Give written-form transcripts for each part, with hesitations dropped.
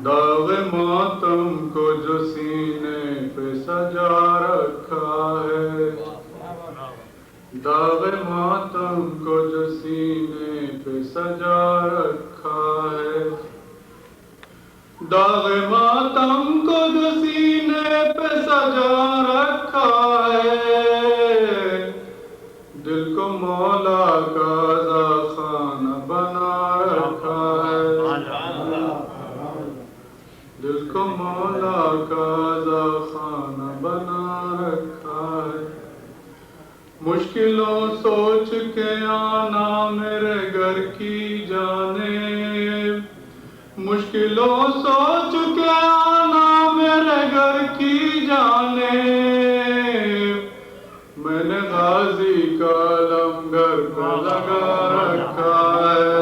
داغ ماتم کو جو سینے پہ سجا رکھا ہے، داغ ماتم کو جو سینے پہ سجا رکھا ہے، داغ ماتم کو جو سینے پہ سجا رکھا ہے، دل کو مولا کا خانہ بنا رکھا ہے، دل کو مولا کا خانہ بنا رکھا ہے۔ مشکلوں سوچ کے آنا میرے گھر کی جانب، مشکلوں سوچ کے آنا میرے گھر کی جانب، میں نے غازی کا علم گھر پہ لگا رکھا ہے۔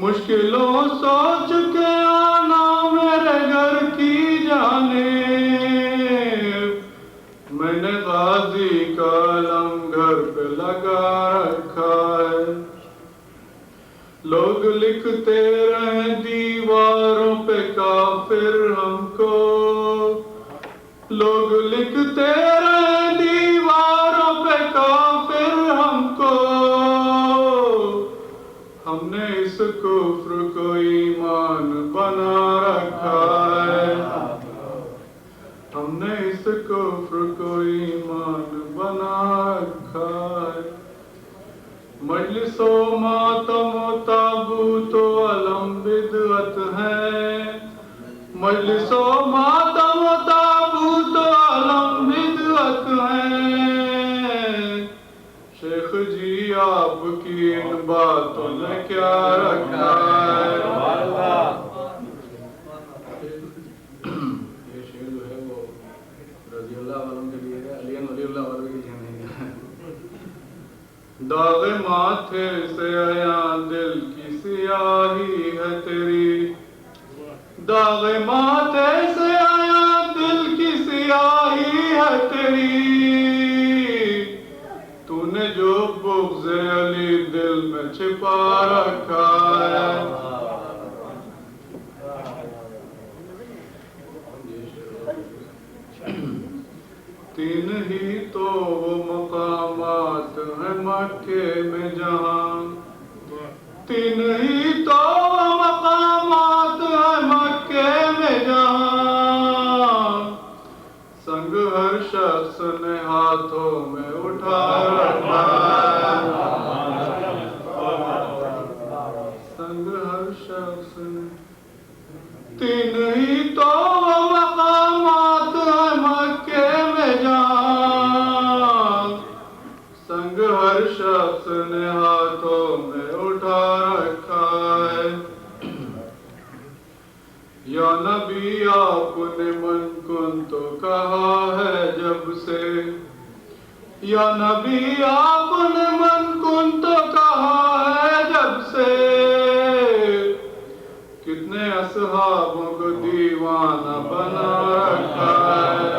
مشکلوں سوچ کے آنا میرے گھر کی جانب، میں نے غازی کا علم گھر پہ لگا رکھا ہے۔ لوگ لکھتے رہیں دیواروں پہ کافر ہم کو، لوگ لکھتے رہیں دیواروں پہ کافر ہم کو، ہم نے اس کفر کو ایمان بنا رکھا ہے، ہم نے اس کفر کو ایمان بنا رکھا ہے۔ مجلس و ماتم و تابوت و علم بدعت ہے، مجلس و ماتم و تابوت و علم بدعت ہے، شیخ جی آپ کی ان باتوں نے کیا رکھا ہے۔ یہ شعر جو ہے وہ رضی اللہ عنہ کے لیے ہے، علی اللہ عنہ کے لیے نہیں ہے۔ داغ ماتھے سے عیاں دل کی سیاہی ہے تیری، داغ ماتھے سے عیاں دل کی سیاہی ہے تیری، تو نے جو بغض علی دل میں چھپا رکھا ہے۔ تین ہی تو وہ مقامات ہیں مکے میں جہاں، تین ہی تو وہ مقامات ہیں مکے میں جہاں، سنگ ہر شخص نے ہاتھوں میں اٹھا رکھا ہے، سنگ ہر شخص نے، تین ہی تو وہ مقامات ہیں مکے میں جہاں، سنگ ہر شخص نے ہاتھوں میں اٹھا رکھا ہے۔ یا نبی آپ نے من کن تو کہا ہے جب سے، یا نبی آپ نے من کن تو کہا ہے جب سے، کتنے اصحابوں کو دیوانہ بنا رکھا ہے۔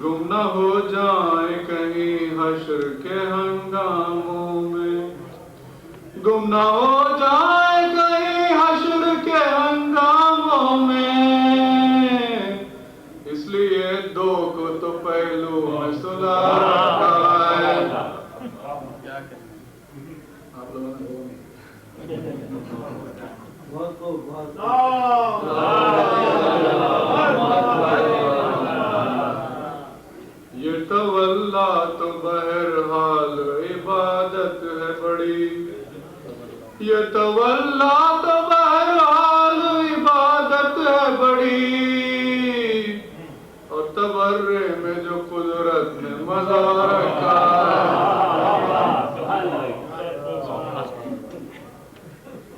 گم نہ ہو جائیں کہیں حشر کے ہنگاموں میں، گم نہ ہو جائیں کہیں حشر کے ہنگاموں میں، اس لیے دو کو تو پہلو میں سلا رکھا ہے۔ آپ لوگوں نے یہ تولا تو بہرحال عبادت ہے بڑی، یہ تولا تو بہرحال عبادت ہے بڑی، اور تبرے میں جو قدرت نے مزہ رکھا ہے۔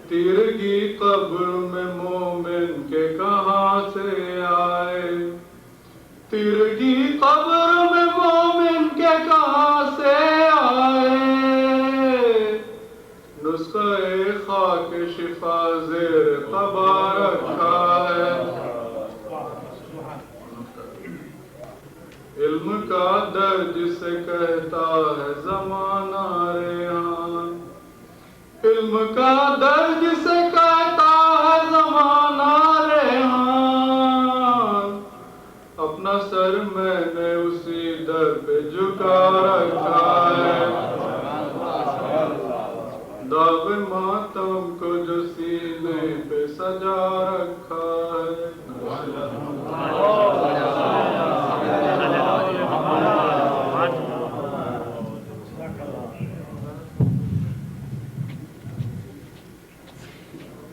تیرگی قبر میں مومن کے کہاں سے آئے، تیرگی قبر میں مومن کے کہاں سے آئے، نسخہ خاک شفا زیر قبا رکھا ہے۔ علم کا در جسے کہتا ہے زمانہ جسم کا درد سے کہتا ہے زمانہ ریحان، اپنا سر میں نے اسی در پہ جھکا رکھا ہے، داغ ماتم کو جو سینے پہ سجا رکھا ہے۔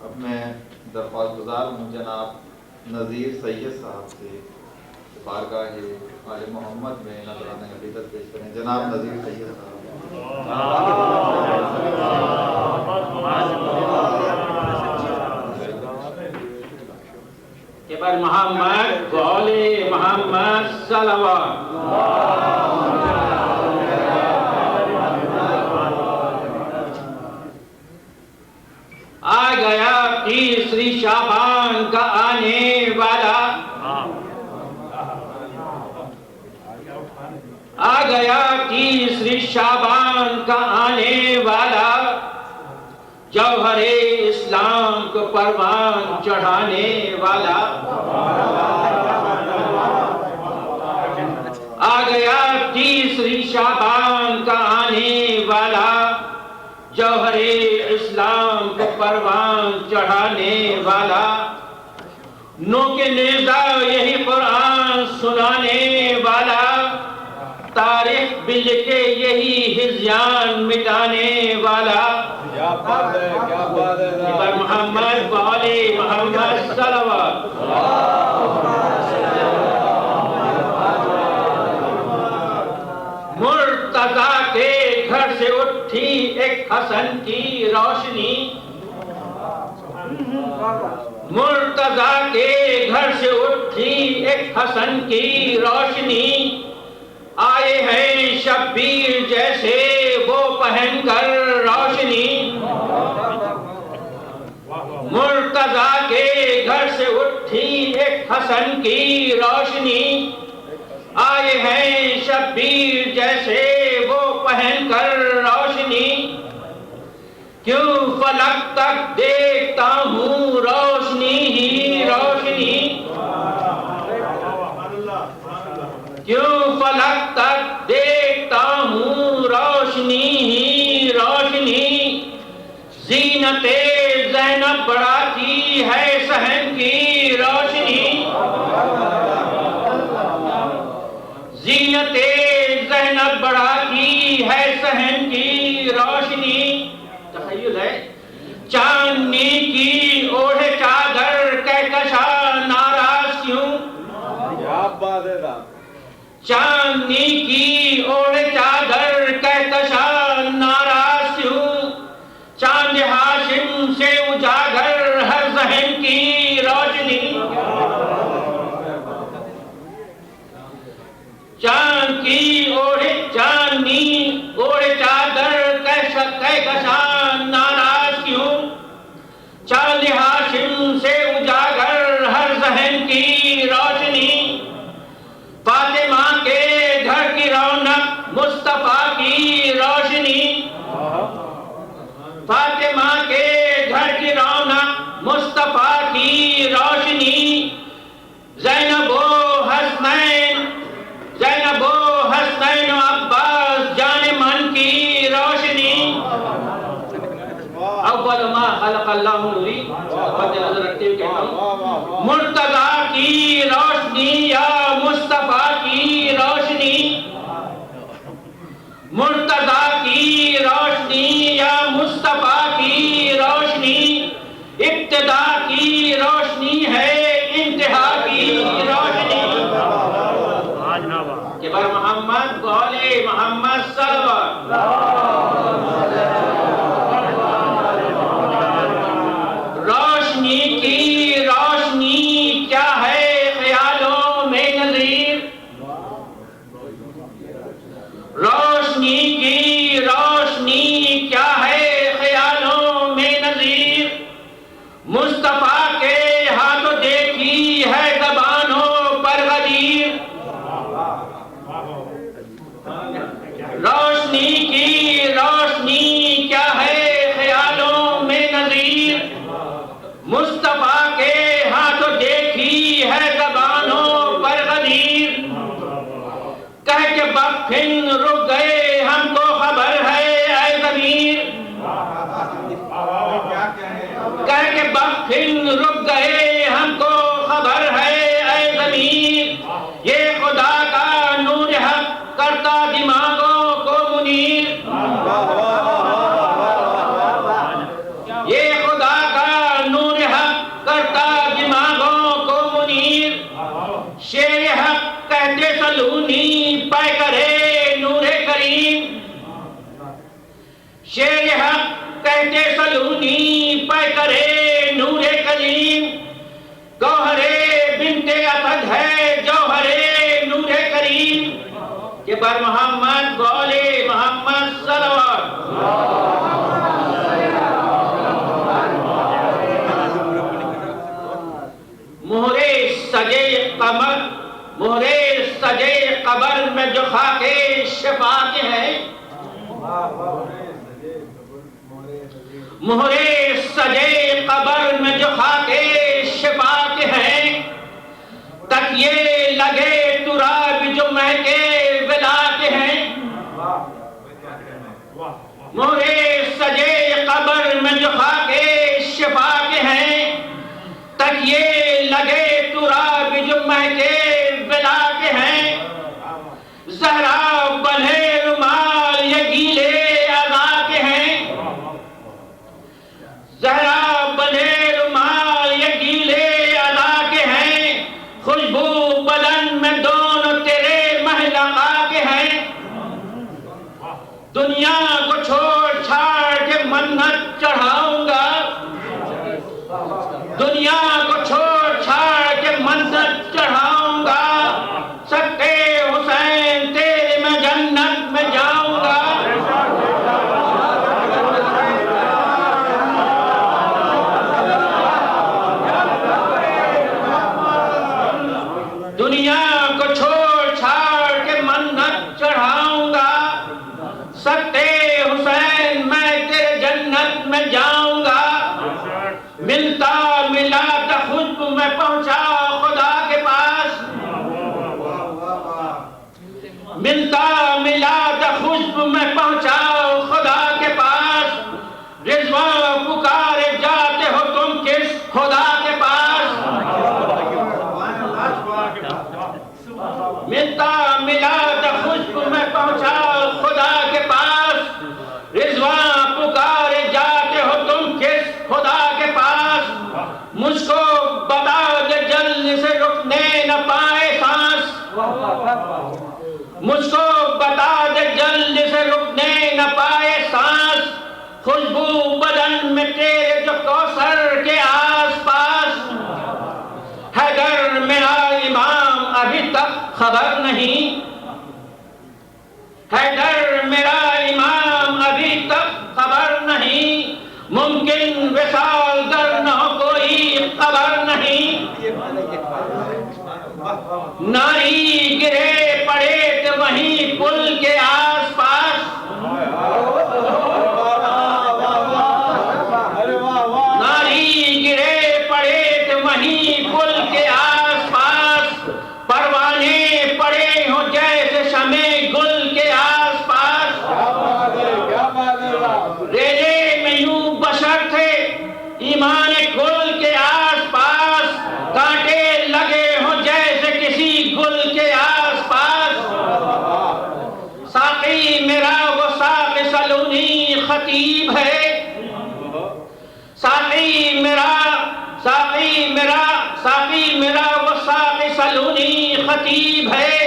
اب میں درخواست گزار ہوں جناب نذیر سید صاحب سے بارگاہ آل محمد میں نذرانہ عقیدت پیش کریں۔ جناب نذیر سید صاحب۔ کبر محمد گولے محمد صلوات۔ آ گیا تیسری شعبان کا آنے والا، آ گیا تیسری شعبان کا آنے والا، جوہر اسلام کو پروان چڑھانے والا، آ گیا تیسری شعبان کا آنے والا، جوہر اسلام کو پروان چڑھانے والا، نو کے نیزہ یہی قرآن سنانے والا، تاریخ بل کے یہی ہذیان مٹانے والا، کیا بات ہے، کیا بات ہے۔ پر محمد والے محمد صلوات۔ مرتضیٰ کے گھر سے اٹھی ایک حسن کی روشنی، مرتضیٰ کے گھر سے اٹھی ایک حسن کی روشنی، آئے ہیں شبیر جیسے وہ پہن کر روشنی، مرتضیٰ کے گھر سے اٹھی ایک حسن کی روشنی، آئے ہیں شبیر جیسے وہ پہن کر روشنی، کیوں فلک تک دیکھتا ہوں روشنی ہی روشنی، کیوں فلک تک دیکھتا ہوں روشنی ہی روشنی، زینت زینب بڑھاتی ہے صحن کی روشنی، زینت زینب بڑھاتی ہے صحن کی روشنی، تخیل ہے، چاندنی کی اوڑھے چادر کہکشاں ناراض کیوں، کیا بات ہے صاحب۔ چاندنی کی اوڑھے چادر کہکشاں ناراض کیوں، چاند ہاشم سے اجاگر ہر ذہن کی روشنی، چاندنی اوڑھے چادر کہکشاں ناراض کیوں، چاند ہاشم سے اجاگر ہر ذہن کی روشنی، فاطمہ کے گھر کی رونق مصطفیٰ کی روشنی، فاطمہ کے گھر کی رونق مصطفیٰ کی روشنی، زینب و حسنین و عباس جان من کی روشنی، اول ما خلق اللہ نوری، مد نظر رکھتے ہوئے کہتا ہوں، مرتضیٰ کی روشنی یا مصطفیٰ کی روشنی، مرتضیٰ کی روشنی یا مصطفیٰ کی روشنی، ابتدا کی روشنی ہے انتہا کی روشنی، کہ بر محمد گولے محمد صلوات۔ روشنی کی روشنی کیا ہے خیالوں میں نظیر، روشنی کی روشنی کیا ہے خیالوں میں نظیر، مصطفیٰ کے ہاتھوں دیکھی ہے کہے ہم کو خبر ہے اے ضمیر، یہ خدا کا نور حق کرتا دماغوں کو منیر، یہ خدا کا نور حق کرتا دماغوں کو منیر، شیر حق کہتے سلونی پائے کرے نور کریم، شیر حق کہتے سلونی پائے کرے نور کریم، گوہرے بنت اسد ہے جوہرے نور کریم، کہ بر محمد بولے محمد صلوات۔ مہرے سجے قمر، مہرے سجے قبر میں جو خاک شفاعت ہے، مہرے سجے قبر میں جو خاک شفاعت ہے، تکیے لگے تراب جو مہکے ولایت ہیں، مہرے سجے قبر میں جو خاک شفاعت ہے، تکیے لگے تراب جو مہکے ولایت ہیں، زہرا بنھے رومال یہ گیلے عزا کے ہیں، زہرا بنھے رومال یہ گیلے عزا کے ہیں، خوشبو بدن میں دونوں تیرے محلقہ کے ہیں، دنیا کو چھوڑ چھاڑ کے منت چڑھاؤں گا، دنیا کو چھوڑ چھاڑ کے منت چڑھاؤں گا، سکے حسین تیرے میں جنت میں جاؤں گا، دنیا کو چھوڑ چھاڑ کے منت چڑھاؤں گا، سکے حسین میں تیرے جنت میں جاؤں گا، ملتا ملا تا خوشبو میں پہنچا خدا کے پاس، ملتا ملا تا خوشبو میں پہنچا خدا کے پاس، رضوان پکارے جاتے ہو تم کس خدا کے پاس، ملتا ملا تا خوشبو میں پہنچا خدا کے پاس، رضوان پکارے جاتے ہو تم کس خدا کے پاس، مجھ کو بتا دے جلدی سے رکنے نہ پائے سانس، مجھ کو بتا دے جلدی سے رکنے نہ پائے سانس، خوشبو بدن میں تیرے جو کوثر کے آس پاس، حیدر میرا امام ابھی تک خبر نہیں، حیدر میرا امام ابھی تک خبر نہیں، ممکن وصال در نہ ہو کوئی خبر نہیں، ناری گرے پڑے تو وہیں پل کے آس پاس، ناری گرے پڑے تو وہیں پل کے آس پاس، پروانے پڑے ہوں جیسے شمع گل کے آس پاس، ریلے میں یوں بشر تھے ایمان گل کے آس پاس، کانٹے لگے ہوں جیسے کسی گل کے آس پاس، ساقی میرا وہ ساقی سلونی خطیب ہے، ساقی میرا وہ ساقی سلونی خطیب ہے،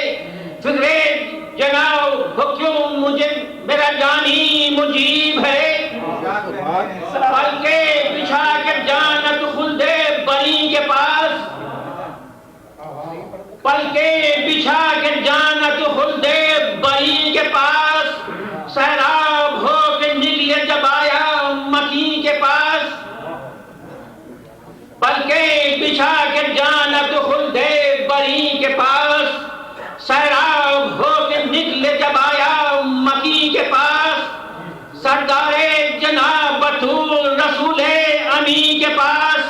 فکر جناب وہ کیوں مجھے میرا جانی مجیب ہے، پلکے بچھا کے جانت خلدے بری کے پاس، پلکے بچھا کے جانت خلدے بری کے پاس، سیراب ہو کے نکلے جب آیا مکی کے پاس، پلکے بچھا کے جانت خلدے بری کے پاس، سیراب ہو کے نکلے جب آیا مکی کے پاس، سردار جناب بطول رسول امی کے پاس،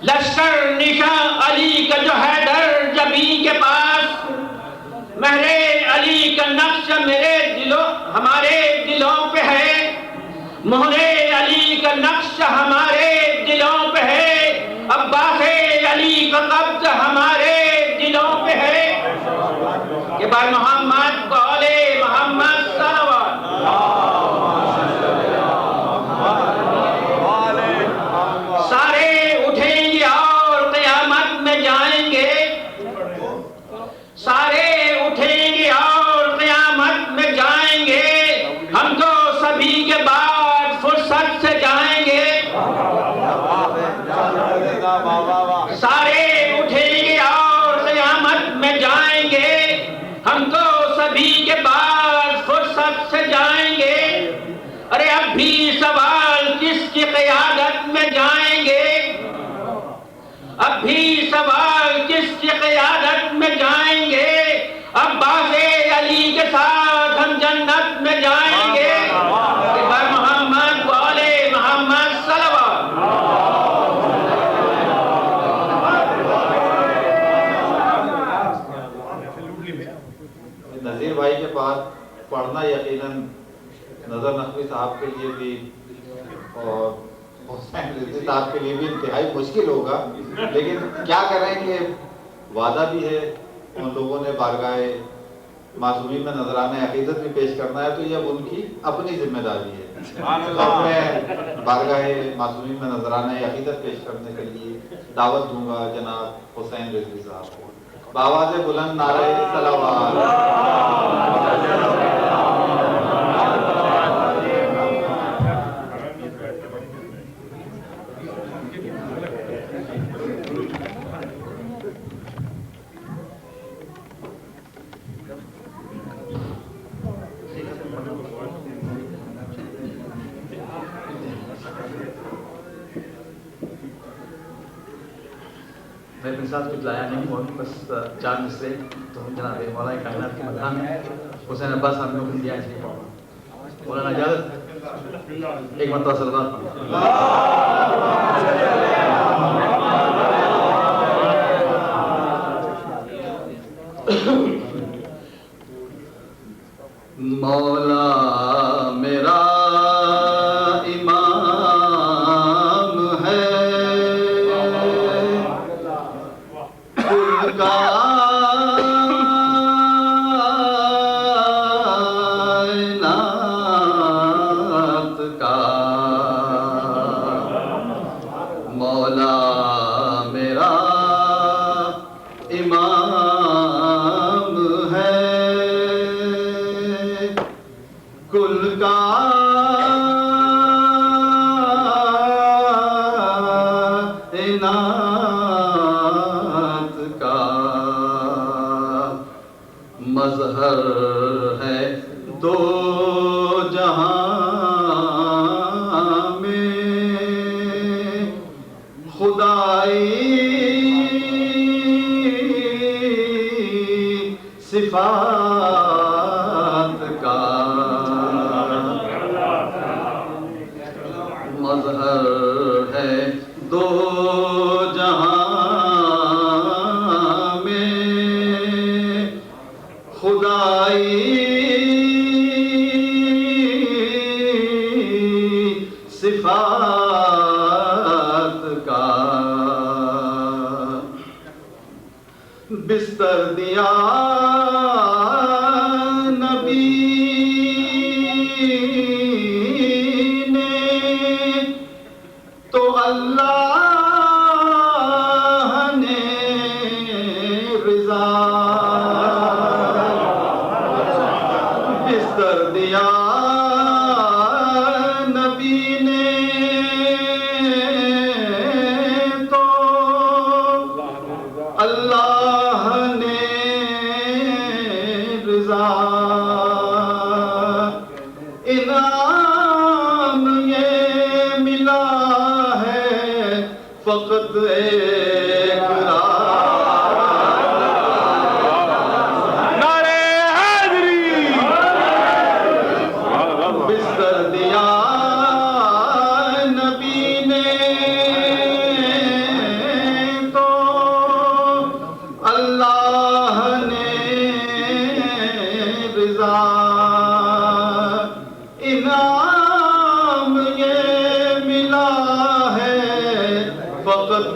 لشکر نشاں علی کا جو حیدر جبی کے پاس، مہر علی کا نقش میرے دلوں ہمارے دلوں پہ ہے، مہر علی کا نقش ہمارے دلوں پہ ہے، اب علی کا قبض ہمارے دلوں پہ ہے کہ بر محمد کو آلے محمد صلوات. سارے اٹھیں گے اور قیامت میں جائیں گے. سارے اٹھیں گے اور قیامت میں جائیں گے. ہم تو سبھی کے بعد فرصت سے جائیں گے. سارے اٹھیں گے اور قیامت میں جائیں گے. ہم تو سبھی کے بعد فرصت سے جائیں گے. ارے اب بھی سوال کس کی قیادت میں جائیں گے. اب بھی سوال کس کی قیادت میں جائیں گے. عباس علی کے ساتھ ہم جنت میں جائیں گے. بر محمد و آل محمد صلوات. نذیر بھائی کے پاس پڑھنا یقیناً نظر نقوی صاحب کے لیے بھی اور حسین رضوی صاحب کے لیے بھی انتہائی مشکل ہوگا، لیکن کیا کریں کہ وعدہ بھی ہے، ان لوگوں نے بارگاہ معصومین میں نذرانہ عقیدت بھی پیش کرنا ہے، تو یہ اب ان کی اپنی ذمہ داری ہے. اب میں بارگاہ معصومین میں نذرانہ عقیدت پیش کرنے کے لیے دعوت دوں گا جناب حسین رضوی صاحب کو. بآواز بلند نعرہ صلوات. میں اپنے ساتھ کچھ لایا نہیں ہوں، بس 4 مصرے تو ہم جناب مولانا کائنات کے مقام ہے حسین عباس صاحب نے حکم دیا اس لیے مولانا اجازت ایک مرتبہ صلوات مولا میرا مظہر ہے دو جہاں میں خدائی صفات کا مظہر ہے دو جہاں صفات کا بستر دیا نبی نے تو اللہ نے رضا بستر دیا اللہ نے رضا انعام یہ ملا ہے فقط ایک نعرہ حیدری بستر دیا نبی نے اللہ نے رضا انعام یہ ملا ہے فقط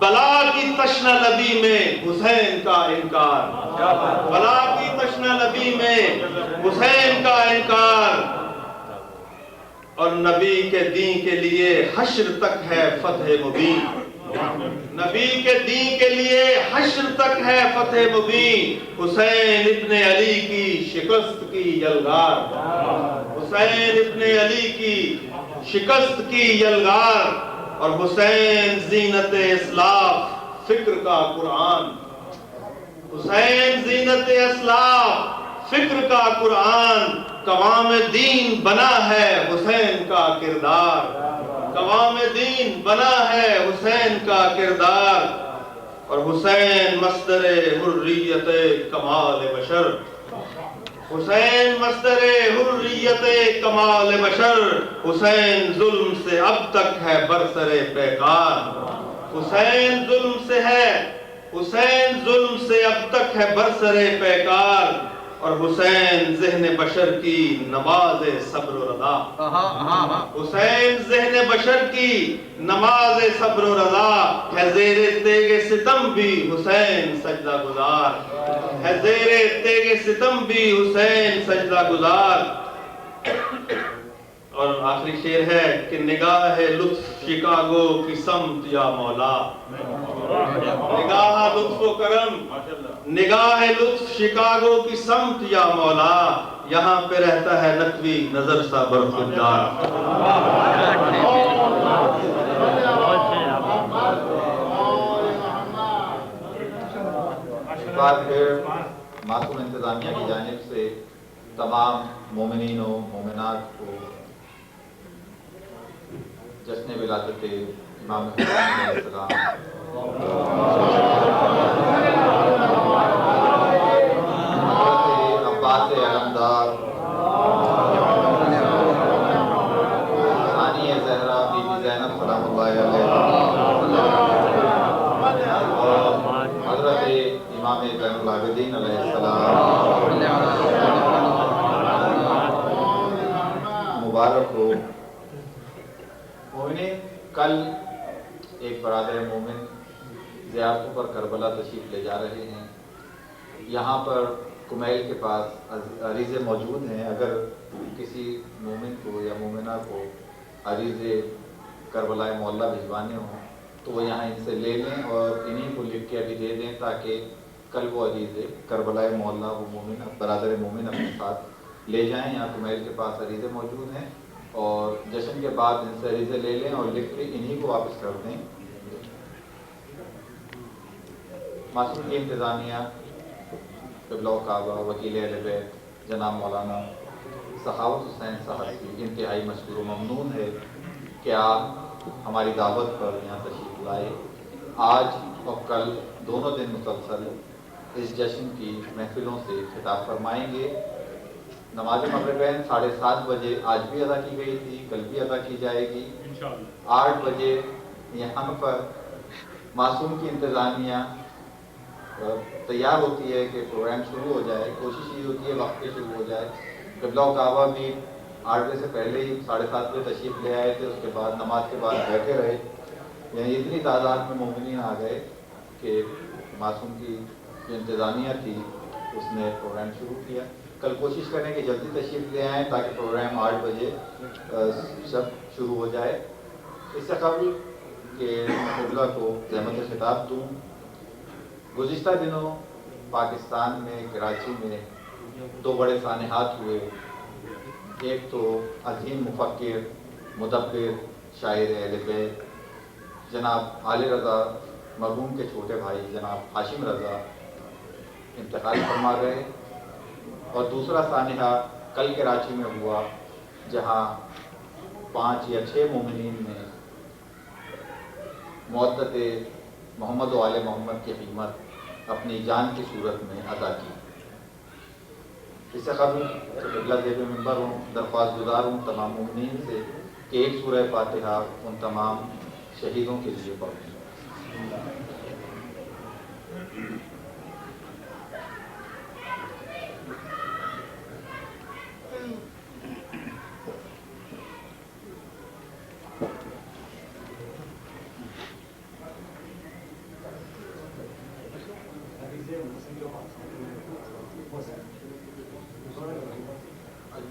بلا کی تشنہ لبی میں حسین کا انکار، بلا کی تشنہ لبی میں حسین کا انکار، اور نبی کے دین کے لیے حشر تک ہے فتح مبین، نبی کے دین کے لیے حشر تک ہے فتح مبین۔ حسین ابن علی کی شکست کی یلغار، حسین ابن علی کی شکست کی یلغار، اور حسین زینت اسلاف فکر کا قرآن، حسین زینت اسلاف فکر کا قرآن، قوام دین بنا ہے حسین کا کردار، قوام دین بنا ہے حسین کا کردار، اور حسین مصدر حریت کمال بشر، حسین مصدر حریت کمال بشر، حسین ظلم سے اب تک ہے برسر پیکار، حسین ظلم سے ہے، حسین ظلم سے اب تک ہے برسر پیکار، اور حسین ذہن بشر کی نماز صبر و رضا، حسین ذہن بشر کی نماز صبر و رضا، ہے زیر تیغ ستم بھی حسین سجدہ گزار، ہے زیر تیغ ستم بھی حسین سجدہ گزار۔ اور آخری شعر ہے کہ نگاہ لطف شکاگو کی سمت یا مولا، نگاہ لطف و کرم، نگاہ لطف شکاگو کی سمت یا مولا، یہاں پہ رہتا ہے نقوی نظر سا برخوردار۔ اس بار پھر معصوم انتظامیہ کی جانب سے تمام مومنین و مومنات کو جشن ولادت امام حسین علیہ السلام حضرت عباس علمدار، ثانی زہرا بی بی زینب سلام اللہ علیہ، اور حضرت امام زین العابدین علیہ السلام مبارک ہو۔ مومنین، کل ایک برادر مومن زیارتوں پر کربلا تشریف لے جا رہے ہیں۔ یہاں پر کمیل کے پاس عریضے موجود ہیں، اگر کسی مومن کو یا مومنہ کو عریضے کربلا معلیٰ بھجوانے ہوں تو وہ یہاں ان سے لے لیں اور انہیں کو لکھ کے ابھی دے دیں، تاکہ کل وہ عریضے کربلا معلیٰ وہ مومن برادر مومن اپنے ساتھ لے جائیں۔ یہاں کمیل کے پاس عریضے موجود ہیں، اور جشن کے بعد ان سے عریضے لے لیں اور لکھ کے انہی کو واپس کر دیں۔ معصوم کی انتظامیہ قبلہ کعبہ وکیل اہل بیت جناب مولانا سخاوت حسین صاحب کی انتہائی مشکور و ممنون ہے کہ آپ ہماری دعوت پر یہاں تشریف لائے۔ آج اور کل دونوں دن مسلسل اس جشن کی محفلوں سے خطاب فرمائیں گے۔ نماز مغربین 7:30 بجے آج بھی ادا کی گئی تھی، کل بھی ادا کی جائے گی۔ 8 بجے یہاں پر معصوم کی انتظامیہ تیار ہوتی ہے کہ پروگرام شروع ہو جائے، کوشش یہ ہوتی ہے وقت پہ شروع ہو جائے۔ قبلہ کعبہ بھی 8 بجے سے پہلے ہی 7:30 بجے تشریف لے آئے تھے، اس کے بعد نماز کے بعد بیٹھے رہے، یعنی اتنی تعداد میں مومنین آ گئے کہ معصوم کی جو انتظامیہ تھی اس نے پروگرام شروع کیا۔ کل کوشش کریں کہ جلدی تشریف لے آئیں تاکہ پروگرام 8 بجے سب شروع ہو جائے۔ اس سے قبل کہ قبلہ کو زحمت خطاب دوں، گزشتہ دنوں پاکستان میں کراچی میں 2 بڑے سانحات ہوئے۔ ایک تو عظیم مفکر، مدبر، شاعر اہل بیت جناب علی رضا مرحوم کے چھوٹے بھائی جناب ہاشم رضا انتقال فرما گئے، اور دوسرا سانحہ کل کراچی میں ہوا جہاں 5 یا 6 مومنین نے معدت محمد و آل محمد کی خدمت اپنی جان کی صورت میں ادا کی۔ اس سے قبل قبلہ زیب منبر ہوں، درخواست گزار ہوں تمام مومنین سے کہ ایک سورہ فاتحہ ان تمام شہیدوں کے لیے پڑھیں۔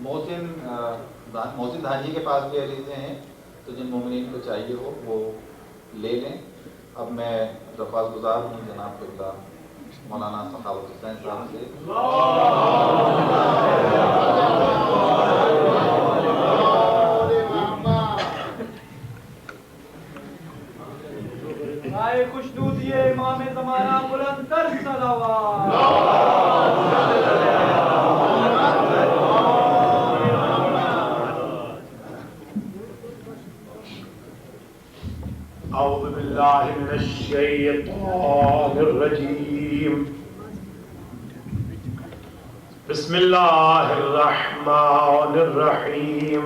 محسن دھانی کے پاس بھی عریضے ہیں، تو جن مومنین کو چاہیے ہو وہ لے لیں. اب میں درخواست گزار ہوں جناب قبلہ مولانا سخاوت حسین صاحب سے. خوشنودی امام زمانہ بلند تر صلوات. اعوذ باللہ من الشیطان الرجیم. بسم اللہ الرحمن الرحیم.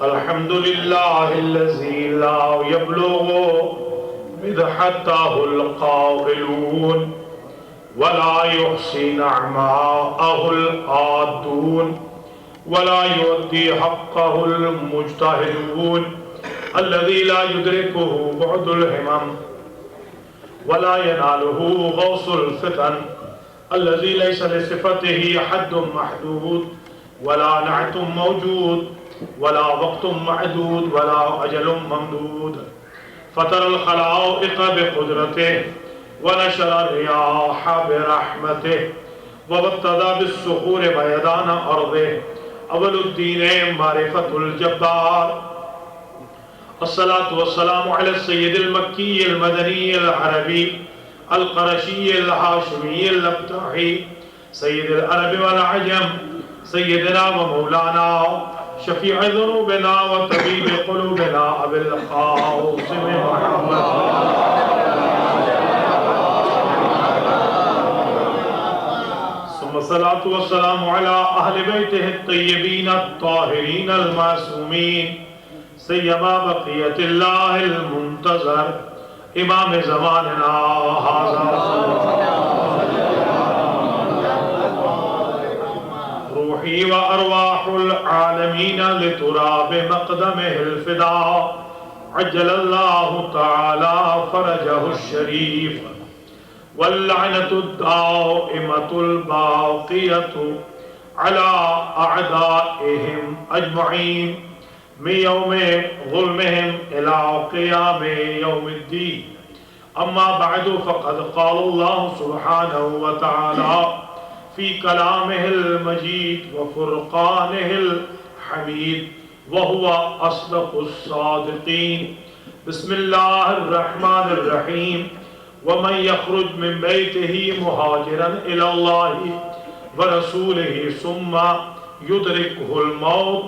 الحمد للہ الذی لا یبلغ مدحته القائلون ولا يحصي نعماءه العادون ولا يؤدي حقه المجتهدون الذي لا يدركه بعد الهمم ولا يناله غوص الفتن الذي ليس لصفته حد محدود ولا نعت موجود ولا وقت معدود ولا أجل ممدود فطر الخلائق بقدرته ونشر الرياح برحمته وابتدى بالصخور بيدان أرضه أول الدين معرفة الجبار. الصلاة والسلام على السيد المكي المدني العربي القرشي الهاشمي الأبتحي سيد العرب والعجم سيدنا ومولانا شفيع ذنوبنا وطبيب قلوبنا أبي القاسم محمد ثم الصلاة والسلام على أهل بيته الطيبين الطاهرين المعصومين سيما بقية الله المنتظر إمام زماننا هذا روحي وأرواح العالمين لتراب مقدمه الفداء عجل الله تعالى فرجه الشريف واللعنة الدائمة الباقية على أعدائهم أجمعين من يوم ظلمهم إلى قيام يوم الدين. أما بعد فقد قال الله سبحانه وتعالى في كلامه المجيد وفرقانه الحميد وهو أصدق الصادقين. بسم الله الرحمن الرحيم. ومن يخرج من بيته مهاجرا إلى الله ورسوله ثم يدركه الموت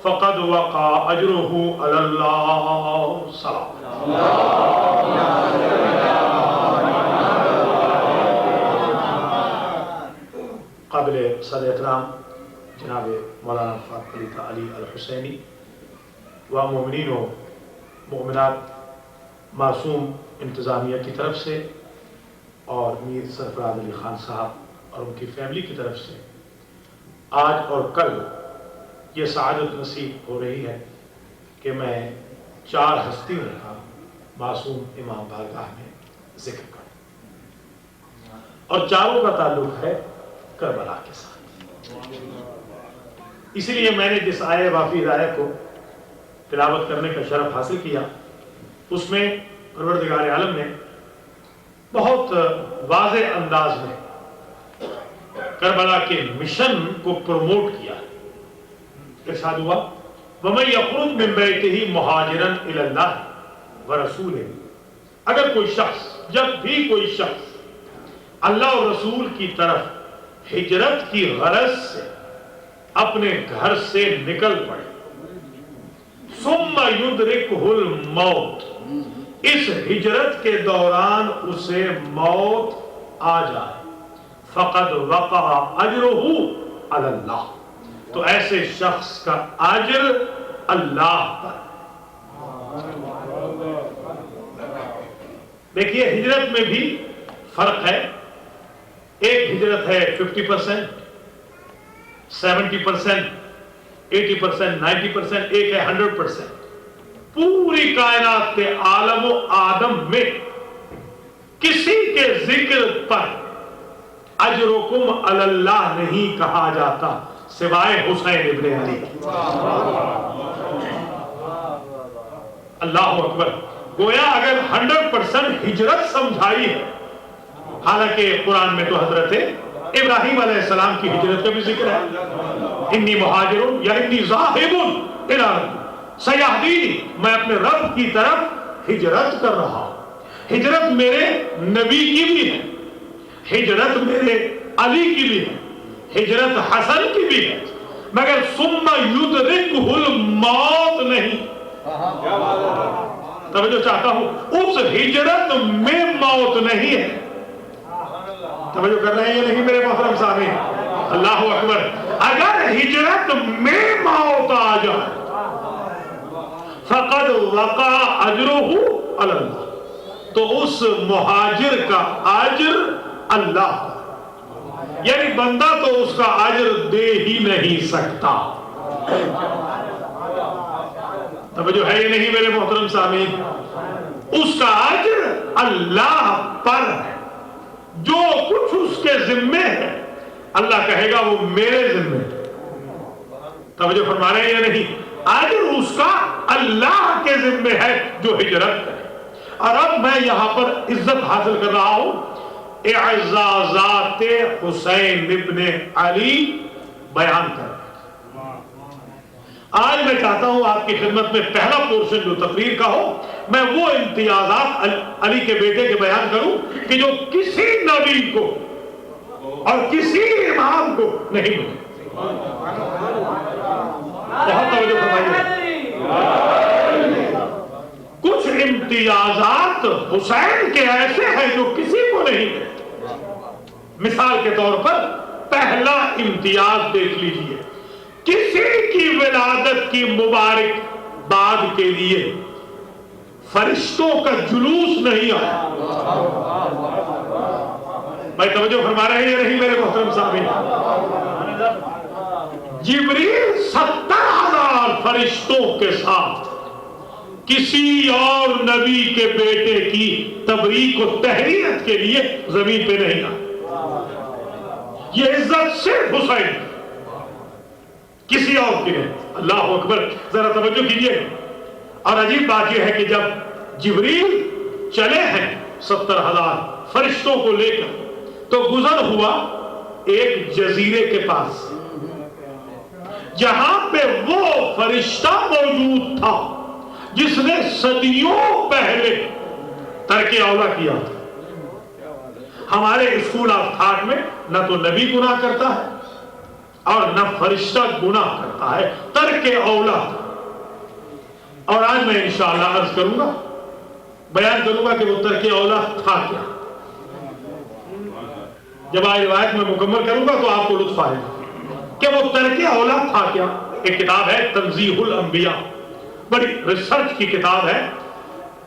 فقد وقع أجره على الله. صلى قابل صدر احترام جناب مولانا فاطمہ علی الحسینی و مومنین و مؤمنات معصوم انتظامیہ کی طرف سے اور میر سرفراز علی خان صاحب اور ان کی فیملی کی طرف سے آج اور کل یہ سعادت نصیب ہو رہی ہے کہ میں 4 ہستیوں کا معصوم امام بارگاہ میں ذکر کروں اور چاروں کا تعلق ہے کربلا کے ساتھ. اسی لیے میں نے جس آیے وافی رائے کو تلاوت کرنے کا شرف حاصل کیا اس میں پروردگار عالم نے بہت واضح انداز میں کربلا کے مشن کو پروموٹ کیا. ارشاد ہوا وَمَن يَخْرُجْ مِن بَيْتِهِ مُهَاجِرًا إِلَى اللَّهِ وَرَسُولِهِ. اگر کوئی شخص جب بھی کوئی شخص اللہ اور رسول کی طرف ہجرت کی غرض سے اپنے گھر سے نکل پڑے ثم يدركه الموت اس ہجرت کے دوران اسے موت آ جائے فقد وقع اجرہ علی اللہ تو ایسے شخص کا اجر اللہ پر. دیکھیے ہجرت میں بھی فرق ہے. ایک ہجرت ہے 50%, 70%, 80%, 90%, ایک ہے 100%. پوری کائنات کے عالم و آدم میں کسی کے ذکر پر اجرکم اللہ نہیں کہا جاتا سوائے حسین ابن علی. اللہ اکبر. گویا اگر 100% ہجرت سمجھائی ہے، حالانکہ قرآن میں تو حضرت ابراہیم علیہ السلام کی ہجرت کا بھی ذکر ہے. انی مہاجر یا انی ذاہب الی ربی سیہدینی، میں اپنے رب کی طرف ہجرت کر رہا ہوں. ہجرت میرے نبی کی بھی ہے، ہجرت میرے علی کی بھی ہے، ہجرت حسن کی بھی ہے، مگر ثم یدرکہ الموت نہیں. توجہ چاہتا ہوں، اس ہجرت میں موت نہیں ہے. توجہ کر رہے ہیں یہ نہیں میرے محترم سامعین؟ اللہ اکبر. اگر ہجرت میں موت آ جائے فقد وقع اجرہ علی اللہ، تو اس مہاجر کا اجر اللہ، یعنی بندہ تو اس کا اجر دے ہی نہیں سکتا. توجہ ہے یہ نہیں میرے محترم سامعین؟ اس کا اجر اللہ پر ہے. جو کچھ اس کے ذمے ہے اللہ کہے گا وہ میرے ذمے ہے. توجہ فرما رہے ہیں یا نہیں؟ اجر اس کا اللہ کے ذمے ہے جو ہجرت کرے. اور اب میں یہاں پر عزت حاصل کر رہا ہوں اعزازات حسین ابن علی بیان کر. آج میں چاہتا ہوں آپ کی خدمت میں پہلا پورشن جو تقریر کا ہو، میں وہ امتیازات علی کے بیٹے کے بیان کروں کہ جو کسی نبی کو اور کسی امام کو نہیں ملے. بہت توجہ فرمائیے. کچھ امتیازات حسین کے ایسے ہیں جو کسی کو نہیں ملے. مثال کے طور پر پہلا امتیاز دیکھ لیجئے، کسی کی ولادت کی مبارک باد کے لیے فرشتوں کا جلوس نہیں آیا. بھائی توجہ فرما رہے ہیں یا نہیں میرے محترم صاحبین؟ جبریل 70,000 فرشتوں کے ساتھ کسی اور نبی کے بیٹے کی تبریک و تہنیت کے لیے زمین پہ نہیں آیا. یہ عزت صرف حسین، کسی اور کی نہیں. اللہ اکبر. ذرا توجہ کیجئے. اور عجیب بات یہ ہے کہ جب جبریل چلے ہیں 70,000 فرشتوں کو لے کر، تو گزر ہوا ایک جزیرے کے پاس جہاں پہ وہ فرشتہ موجود تھا جس نے صدیوں پہلے ترک اولا کیا تھا. ہمارے اسکول آف تھاٹ میں نہ تو نبی گناہ کرتا ہے اور نہ فرشتہ گناہ کرتا ہے، ترک اولا. اور آج میں انشاءاللہ عرض کروں گا، بیان کروں گا کہ وہ ترک اولا تھا کیا. جب آج روایت میں مکمل کروں گا تو آپ کو لطف آئے گا کہ وہ ترک اولا تھا کیا. ایک کتاب ہے تنزیہ الانبیاء، بڑی ریسرچ کی کتاب ہے،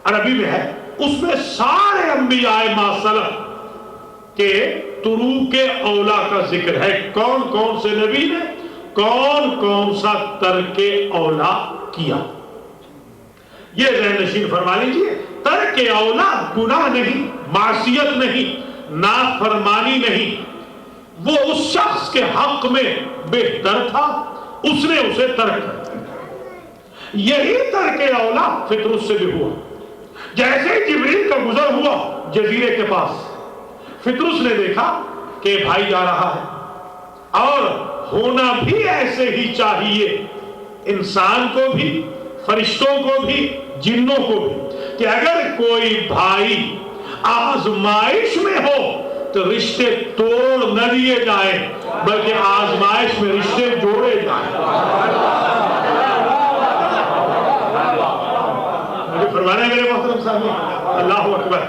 عربی میں ہے. اس میں سارے انبیاء ما سلف کہ تروک اولا کا ذکر ہے. کون کون سے نبی نے کون کون سا ترک اولا کیا. یہ ذہن نشین فرما لیجیے. ترک اولا گناہ نہیں، معصیت نہیں، نافرمانی نہیں. وہ اس شخص کے حق میں بہتر تھا، اس نے اسے ترک کر. یہی ترک اولا فطرت سے بھی ہوا. جیسے جبریل کا گزر ہوا جزیرے کے پاس، فطرس نے دیکھا کہ بھائی جا رہا ہے، اور ہونا بھی ایسے ہی چاہیے انسان کو بھی، فرشتوں کو بھی، جنوں کو بھی، کہ اگر کوئی بھائی آزمائش میں ہو تو رشتے توڑ نہ دیے جائیں بلکہ آزمائش میں رشتے جوڑے جائیں. فرمانے میرے محترم صاحب. اللہ اکبر.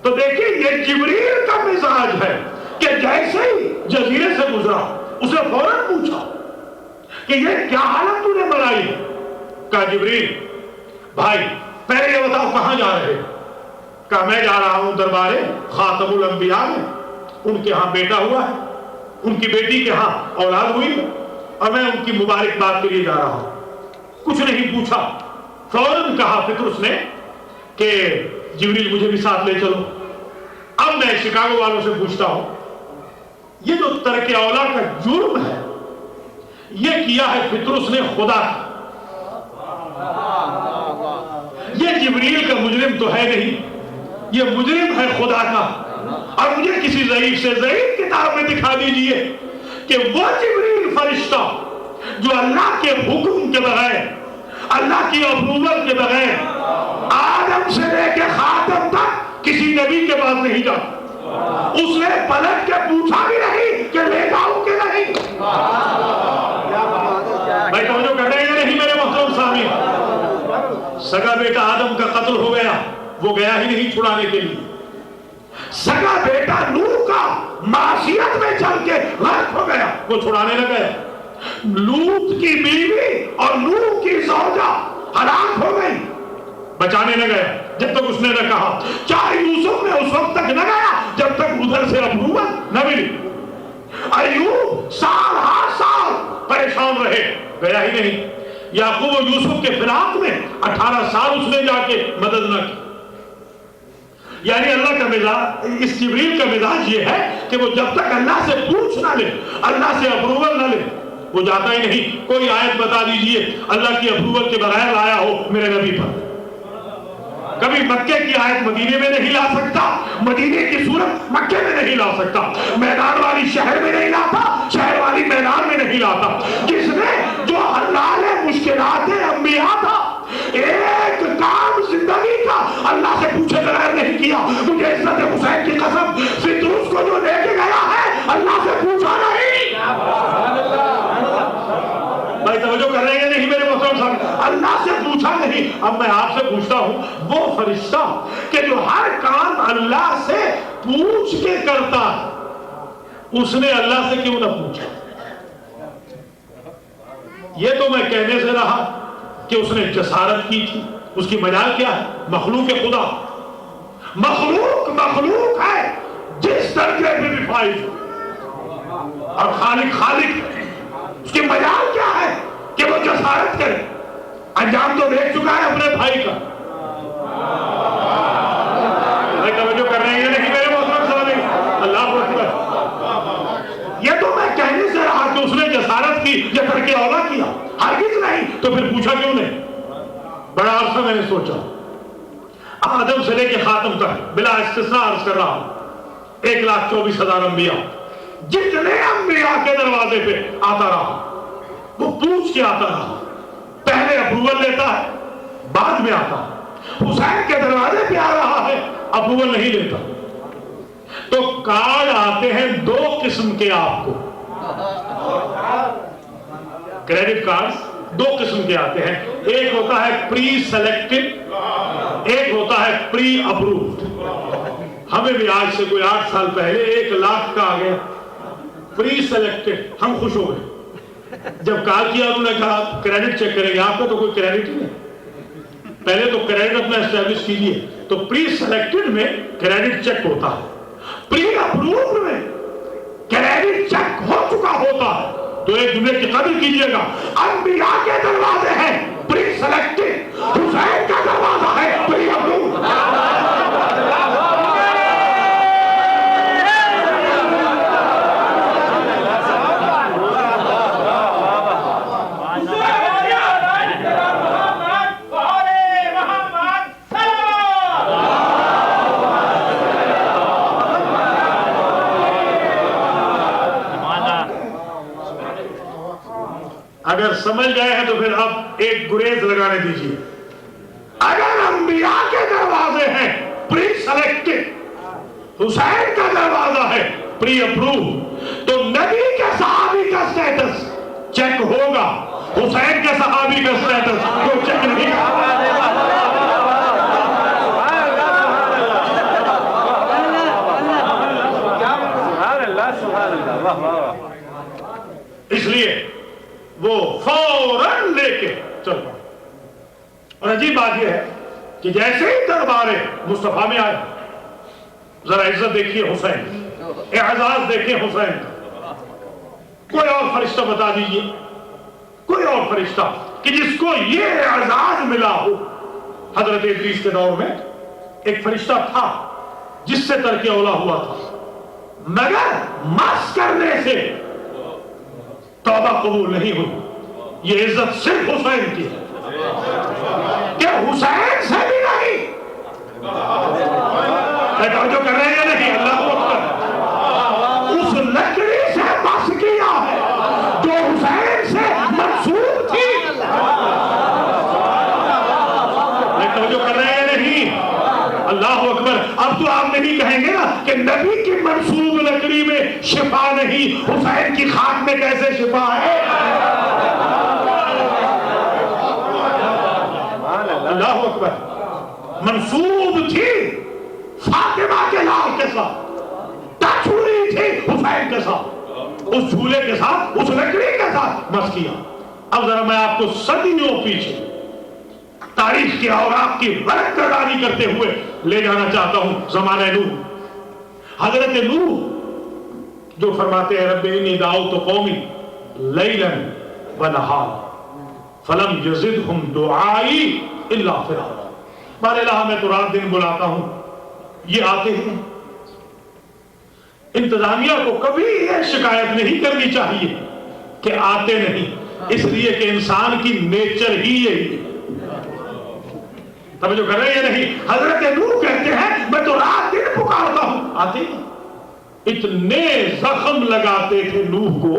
تو دیکھیں یہ جبریل کا مزاج ہے کہ جیسے ہی جزیرے سے گزرا اسے فوراً پوچھا کہ یہ کیا حالت تو نے بنائی ہے. کہا جبریل بھائی پہلے یہ بتاؤ کہاں جا رہے. کہا میں جا رہا ہوں دربار خاتم الانبیاء میں، ان کے ہاں بیٹا ہوا ہے، ان کی بیٹی کے ہاں اولاد ہوئی ہے، اور میں ان کی مبارکباد کے لیے جا رہا ہوں. کچھ نہیں پوچھا، فوراً کہا فطرس نے کہ جبریل مجھے بھی ساتھ لے چلو. اب میں شکاگو والوں سے پوچھتا ہوں، یہ جو ترک اولا کا جرم ہے یہ کیا ہے پطرس نے خدا کا، یہ جبریل کا مجرم تو ہے نہیں، یہ مجرم ہے خدا کا. اور مجھے کسی ضعیف سے ضعیف کتاب میں دکھا دیجئے کہ وہ جبریل فرشتہ جو اللہ کے حکم کے بغیر، اللہ کی اپروول کے بغیر آدم سے لے کے خاتم تک کسی نبی کے پاس نہیں جاتا. اس نے پلٹ کے پوچھا بھی نہیں کہ لے جاؤں کہ نہیں. بھائی توجہ کر رہے ہیں نہیں میرے محترم سامعین؟ سگا بیٹا آدم کا قتل ہو گیا، وہ گیا ہی نہیں چھڑانے کے لیے. سگا بیٹا نوح کا معصیت میں چل کے غرق ہو گیا، وہ چھڑانے نہ گیا. لوط کی بیوی اور نوح کی زوجہ ہلاک ہو گئی، بچانے نہ گیا جب تک اس نے نہ کہا. چاہے یوسف نے اس وقت تک نہ گیا جب تک ادھر سے اپروول نہ ملی. ایوب سال ہر سال پریشان رہے، گیا ہی نہیں. یعقوب و یوسف کے فراق میں 18 سال اس نے جا کے مدد نہ کی. یعنی اللہ کا مزاج، اس جبریل کا مزاج یہ ہے کہ وہ جب تک اللہ سے پوچھ نہ لے، اللہ سے اپروول نہ لے، وہ جاتا ہی نہیں. کوئی آیت بتا دیجئے اللہ کی اپروول کے بغیر لایا ہو میرے نبی پر. کبھی مکے کی آیت مدینے میں نہیں لا سکتا، مدینے کی صورت مکے میں نہیں لا سکتا، میدان والی شہر میں نہیں لاتا، شہر والی میدان میں نہیں لاتا. جس نے جو حلال مشکلات انبیاء تھا، ایک کام زندگی کا اللہ سے پوچھے بغیر نہیں کیا. مجھے عزت حسین کی قسم، پطرس کو جو لے کے گیا ہے اللہ سے پوچھا نہیں. بھائی توجہ کر رہے ہیں نہیں میرے محترم صاحب؟ اللہ سے پوچھا نہیں. اب میں آپ سے پوچھتا ہوں، وہ فرشتہ کہ جو ہر کام اللہ سے پوچھ کے کرتا ہے، اس نے اللہ سے کیوں نہ پوچھا؟ یہ تو میں کہنے سے رہا کہ اس نے جسارت کی تھی. اس کی مجال کیا ہے؟ مخلوق خدا. مخلوق ہے جس درجے میں بھی فائز، اور خالق اس کی مجال کیا ہے کہ وہ جسارت کرے. انجام تو دیکھ چکا ہے اپنے بھائی کا. بھائی توجہ کر رہے ہیں نہیں میرے محترم صاحب؟ اللہ اکبر. یہ تو میں کہنے سے رہا کہ اس نے جسارت کی یا ترک اولا کیا، ہرگز نہیں. تو پھر پوچھا کیوں نہیں؟ بڑا عرصہ میں نے سوچا. آدم سے لے کے خاتم تک بلا استثناء عرض کر رہا ہوں، 1,24,000 انبیاء، جتنے انبیاء کے دروازے پہ آتا رہا وہ پوچھ کے آتا رہا. پہلے اپروول لیتا ہے، بعد میں آتا. حسین کے دروازے پہ آ رہا ہے، اپروول نہیں لیتا. تو کارڈ آتے ہیں 2 قسم کے آپ کو. کریڈٹ کارڈ 2 قسم کے آتے ہیں. ایک ہوتا ہے پری سلیکٹڈ، ایک ہوتا ہے پری اپرووڈ. ہمیں بھی آج سے کوئی 8 سال پہلے 1 لاکھ کا آ گیا پری سلیکٹڈ. ہم خوش ہو گئے. جب کال کیا انہوں نے کہا کریڈٹ چیک کریں گے. آپ کا تو کوئی کریڈٹ ہی نہیں. پہلے تو کریڈٹ اپنا اسٹیبلش کیجئے. تو پری سلیکٹڈ میں کریڈٹ چیک ہوتا ہے، پری اپرووڈ میں کریڈٹ چیک ہو چکا ہوتا ہے. تو ایک جملے کی قدر کیجئے گا، انبیاء کے دروازے ہیں پری سلیکٹڈ، حسین کا دروازہ ہے پری اپرووڈ. اگر سمجھ گئے ہیں تو پھر اب ایک گریز لگانے دیجیے. اگر انبیاء کے دروازے ہیں پری سلیکٹڈ، حسین کا دروازہ ہے پری اپروو، تو نبی کے صحابی کا سٹیٹس چیک ہوگا، حسین کے صحابی کا سٹیٹس کو چیک نہیں ہوگا. اس لیے وہ فوراً لے کے چل پڑا. اور عجیب بات یہ ہے کہ جیسے ہی دربار مصطفیٰ میں آئے، ذرا عزت دیکھیے حسین، اعزاز دیکھیے حسین کا. کوئی اور فرشتہ بتا دیجئے، کوئی اور فرشتہ کہ جس کو یہ اعزاز ملا ہو. حضرت ادریس کے دور میں ایک فرشتہ تھا جس سے ترک اولا ہوا تھا، مگر مس کرنے سے توبہ قبول نہیں ہوئی۔ یہ عزت صرف حسین کی ہے کہ حسین سے بھی نہیں، توجہ کر رہے ہیں نہیں؟ اللہ اکبر، اس لکڑی سے بس کیا ہے جو حسین سے منسوب تھی۔ توجہ کر رہے ہیں نہیں؟ اللہ اکبر۔ اب تو آپ نہیں کہیں گے نا کہ نبی کی منسوب لکڑی میں شفا نہیں، حسین کی خاک میں کیسے شفا ہے؟ اللہ اکبر۔ منسوب تھی فاطمہ کے لال کے ساتھ، ٹچ ہوئی تھی حسین کے ساتھ، اس جھولے کے ساتھ، اس لکڑی کے ساتھ مس کیا۔ اب ذرا میں آپ کو صدیوں پیچھے تاریخ کے اوراق کی ورق گردانی کرتے ہوئے لے جانا چاہتا ہوں زمانہ نوح۔ حضرت نوح جو فرماتے ہیں رب انی دعوت قومی لیلا ونہارا فلم یزدہم دعائی الا فرارا۔ بار الہ میں تو رات دن بلاتا ہوں، یہ آتے ہیں۔ انتظامیہ کو کبھی یہ شکایت نہیں کرنی چاہیے کہ آتے نہیں، اس لیے کہ انسان کی نیچر ہی یہی ہے۔ توجہ کر رہے ہیں نہیں؟ حضرت نوح کہتے ہیں میں تو رات دن پکارتا ہوں، آتے نہیں۔ اتنے زخم لگاتے تھے نوح کو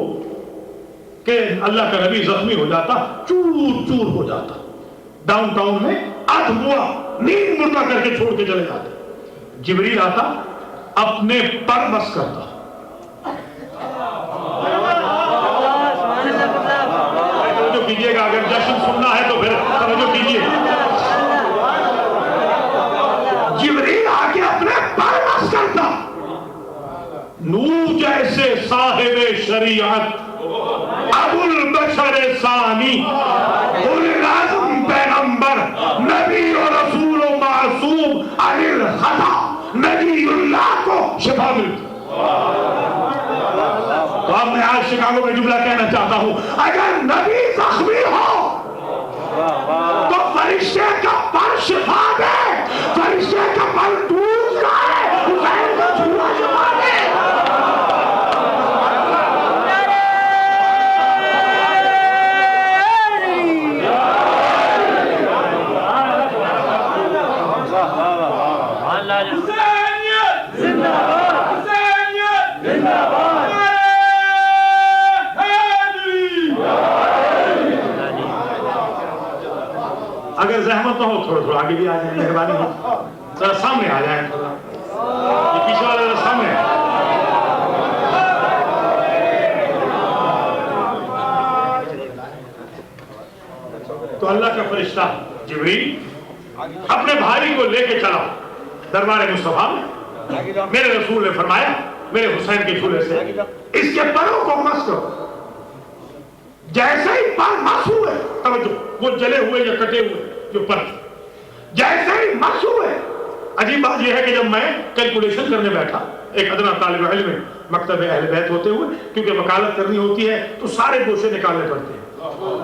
کہ اللہ کا نبی زخمی ہو جاتا، چور چور ہو جاتا، ڈاؤن ٹاؤن میں ادھموا نیند مردہ کر کے چھوڑ کے چلے جاتے۔ جبریل آتا، اپنے پر مس کرتا۔ توجہ کیجئے گا، اگر جشن سننا ہے تو پھر توجہ کیجئے۔ جبریل آ کے اپنے پر مس کرتا۔ نوح جیسے صاحب شریعت، ابو البشر ثانی، العظم پیغمبر، نبی و رسول و معصوم عن الخطا، نبی اللہ کو شفا ملتی۔ تو اب میں آج شکاگو میں جملہ کہنا چاہتا ہوں، اگر نبی زخمی ہو تو فرشتے کا پر شفا دے، فرشتے کا پر دور جائے، حسین کا جھولا شفا دے۔ اگر زحمت نہ ہو تھوڑا آگے بھی آ جائیں، مہربانی ہو، ذرا سامنے آ جائیں، تھوڑا یہ پیچھے والا ذرا سامنے ہے۔ تو اللہ کا فرشتہ جبریل اپنے بھائی کو لے کے چلا دربار مصطفیٰ میں۔ میرے رسول نے فرمایا میرے حسین کے جھولے سے اس کے پروں کو مس کرو۔ جیسے ہی پر مس ہوئے، توجہ، وہ جلے ہوئے یا کٹے ہوئے جو پر تھے، جیسے ہی مس ہوئے، عجیب بات یہ ہے کہ جب میں کیلکولیشن کرنے بیٹھا، ایک ادنا طالب علم مکتب اہل بیت ہوتے ہوئے، کیونکہ وکالت کرنی ہوتی ہے تو سارے گوشے نکالنے پڑتے ہیں،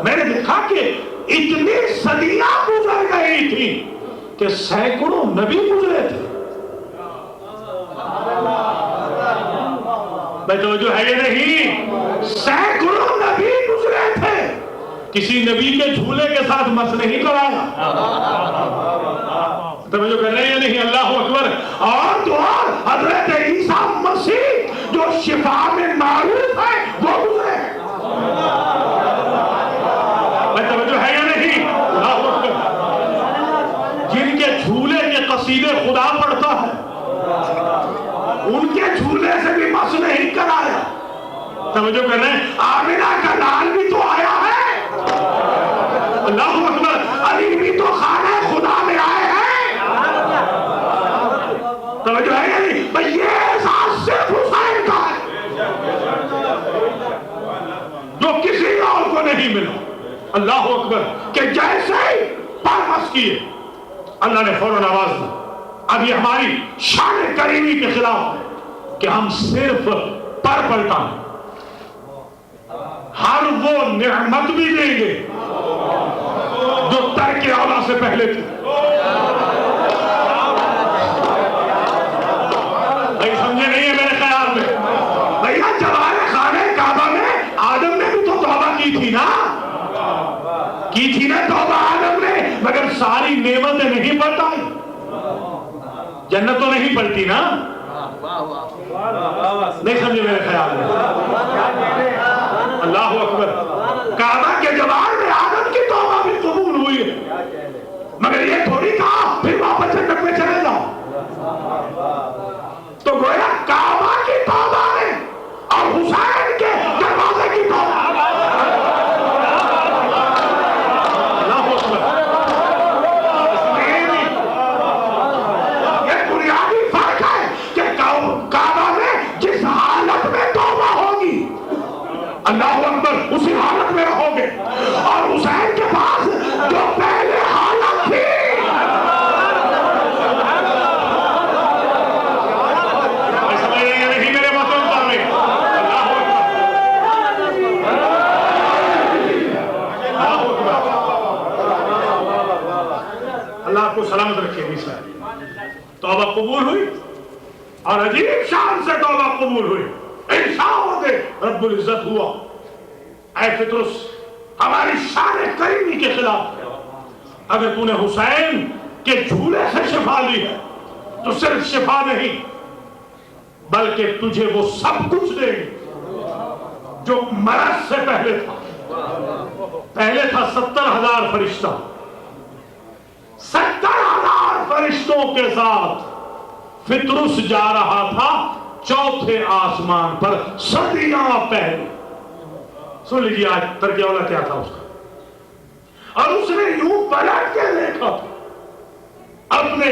میں نے دیکھا کہ اتنی صدیاں گزر گئی تھی کہ سینکڑوں نبی گزرے تھے۔ بھائی توجہ ہے یہ نہیں؟ سینکڑوں نبی گزرے تھے، کسی نبی کے جھولے کے ساتھ مس نہیں کرایا۔ توجہ کر رہے ہیں نہیں؟ اللہ اکبر۔ اور تو اور حضرت عیسیٰ مسیح جو شفا میں معروف ہے وہ گزرے۔ بھائی توجہ ہے یا نہیں؟ اللہ اکبر۔ جن کے جھولے کے قصیدے خدا پڑھتا ہے ان کے جھولے سے بھی مس نہیں کرایا۔ توجہ کر رہے ہیں؟ آمنہ کا لال بھی تو آیا ہے، اللہ اکبر، علی بھی تو خانہ خدا میں آئے ہیں۔ توجہ ہے یا نہیں؟ بھئی یہ احساس صرف حسین کا ہے جو کسی اور کو نہیں ملا۔ اللہ اکبر، کہ جیسے ہی پر مس کیے اللہ نے فوراً آواز دی۔ اب یہ ہماری شان کریمی کے خلاف ہے کہ ہم صرف پر پلٹائیں، ہر وہ نعمت بھی دیں گے جو ترک اولا سے پہلے تھی۔ بھائی سمجھے نہیں ہے میرے خیال میں؟ بھیا جوار خانہ کعبہ میں آدم نے بھی تو توبہ کی تھی نا توبہ آدم نے، مگر ساری نعمتیں نہیں پلٹائی، جنت تو نہیں پلٹی نا، نہیں سمجھے میرے خیال میں؟ اللہ اکبر. کعبہ کے جوار میں آدم کی توبہ بھی قبول ہوئی ہے، مگر یہ تھوڑی کہا پھر واپس جنت میں چلے جاؤ. تو گویا کعبہ کی توبہ ہے اور حسین کے دروازے کی توبہ. یہ بنیادی فرق ہے کہ کعبہ میں جس حالت میں توبہ ہوگی اللہ اکبر اسی حالت میں رہو گے، اور حسین کے پاس جو پہلے حالت تھی اللہ کو سلامت رکھے. توبہ قبول ہوئی اور عجیب شان سے توبہ قبول ہوئی. انصاف دے رب العزت ہوا اے فطرس ہماری شان کریمی کے خلاف اگر تو نے حسین کے جھولے سے شفا لی ہے تو صرف شفا نہیں بلکہ تجھے وہ سب کچھ دے جو مرض سے پہلے تھا 70,000 فرشتہ 70,000 فرشتوں کے ساتھ فطرس جا رہا تھا چوتھے آسمان پر صدیاں پہلے. سن لیجیے آج ترک اولا کیا تھا اس کا، اور اس نے یوں پلٹ کے دیکھا اپنے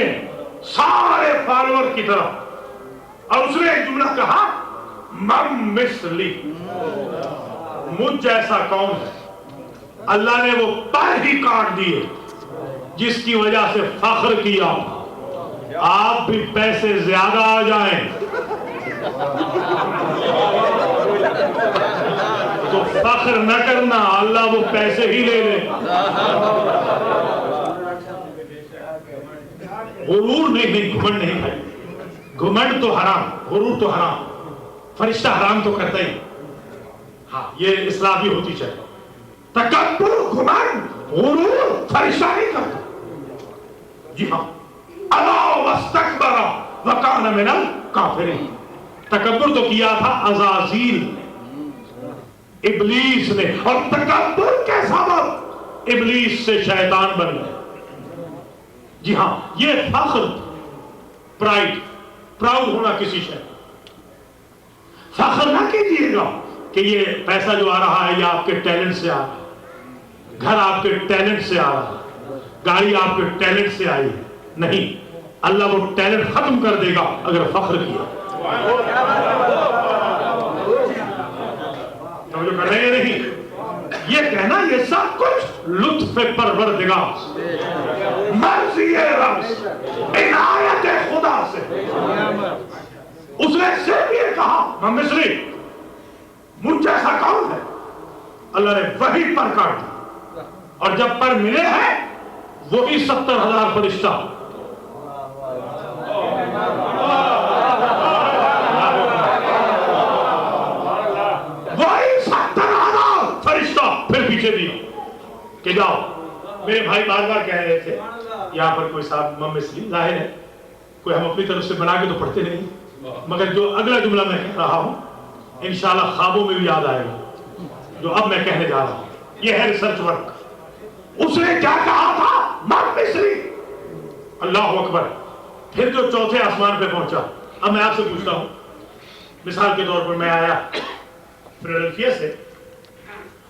سارے فالوور کی طرف اور اس نے ایک جملہ کہا من مثلی، مجھ جیسا کون ہے. اللہ نے وہ پر ہی کاٹ دیے جس کی وجہ سے فخر کیا. آپ بھی پیسے زیادہ آ جائیں تو فخر نہ کرنا، اللہ وہ پیسے ہی لے لے. غرور نہیں، گھمنڈ نہیں بھائی، گھمنڈ تو حرام، غرور تو حرام، فرشتہ حرام تو کرتا ہی. ہاں یہ اصلاح بھی ہوتی چاہیے. تکبر، گھمنڈ، غرور فرشتہ نہیں کرتا. جی ہاں، اللہ واستکبر وکان من الکافرین. تکبر تو کیا تھا عزازیل ابلیس نے، اور تکبر کے سبب ابلیس سے شیطان بن گئے. جی ہاں یہ فخر، پراؤڈ ہونا کسی شے. فخر نہ کیجیے گا کہ یہ پیسہ جو آ رہا ہے یہ آپ کے ٹیلنٹ سے آ رہا ہے، گھر آپ کے ٹیلنٹ سے آ رہا ہے، گاڑی آپ کے ٹیلنٹ سے آئی ہے. نہیں، اللہ وہ ٹیلنٹ ختم کر دے گا اگر فخر کیا. جو کر رہے ہیں نہیں، یہ کہنا یہ سب کچھ لطف پروردگار، مرضی رب، عنایت خدا سے. اس نے صرف یہ کہا مصری مجھ جیسا کون ہے. اللہ نے وہی پر کاٹ دی، اور جب پر ملے ہیں وہی 70,000 فرشتہ. وہی 70,000 فرشتہ پھر پیچھے دیا کہ جاؤ. میرے بھائی بار بار کہہ رہے تھے یہاں پر کوئی صاحب ممثلی، ظاہر ہے کوئی ہم اپنی طرف سے بنا کے تو پڑھتے نہیں، مگر جو اگلا جملہ میں کہہ رہا ہوں انشاءاللہ خوابوں میں بھی یاد آئے گا جو اب میں کہنے جا رہا ہوں. یہ ہے ریسرچ ورک. اس نے کیا کہا تھا مصری. اللہ اکبر. پھر جو چوتھے آسمان پہ پہنچا. اب میں آپ سے پوچھتا ہوں، مثال کے طور پر میں آیا فیلڈلفیا سے،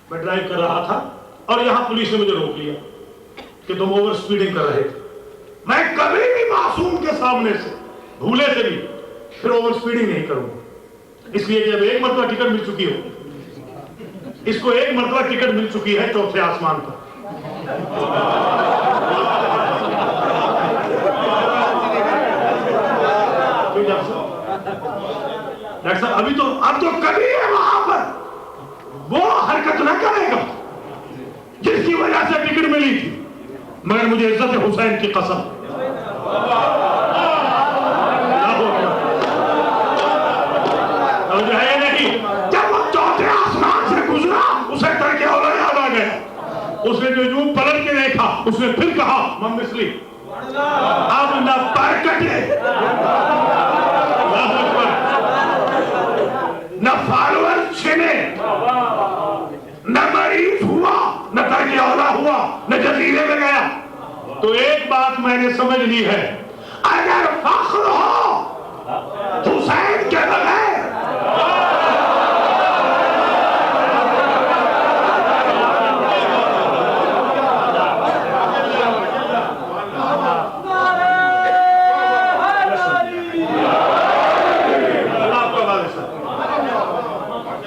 میں ڈرائیو کر رہا تھا اور یہاں پولیس نے مجھے روک لیا کہ تم اوور سپیڈنگ کر رہے تھے. میں کبھی بھی معصوم کے سامنے سے بھولے سے بھی پھر اوور سپیڈنگ نہیں کروں گا، اس لیے کہ اب ایک مرتبہ ٹکٹ مل چکی ہو. اس کو ایک مرتبہ ٹکٹ مل چکی ہے چوتھے آسمان پر. ڈاکٹر صاحب اب تو کبھی ہے وہاں پر وہ حرکت نہ کرے گا جس کی وجہ سے ٹکٹ ملی تھی، مگر مجھے عزت حسین کی قسم. جو ہے نہیں، جب وہ چوتھے آسمان سے گزرا اسے ترک اولا یاد آ گیا. اس نے جو یوں پلٹ کے دیکھا اس نے پھر کہا من مثلی، اب نہ پر کٹے، نہ فالوور چھنے، نہ مریض ہوا، نہ ترک اولا ہوا، نہ جزیرے میں گیا. تو ایک بات میں نے سمجھ لی ہے، اگر فخر ہو حسین کے بغیر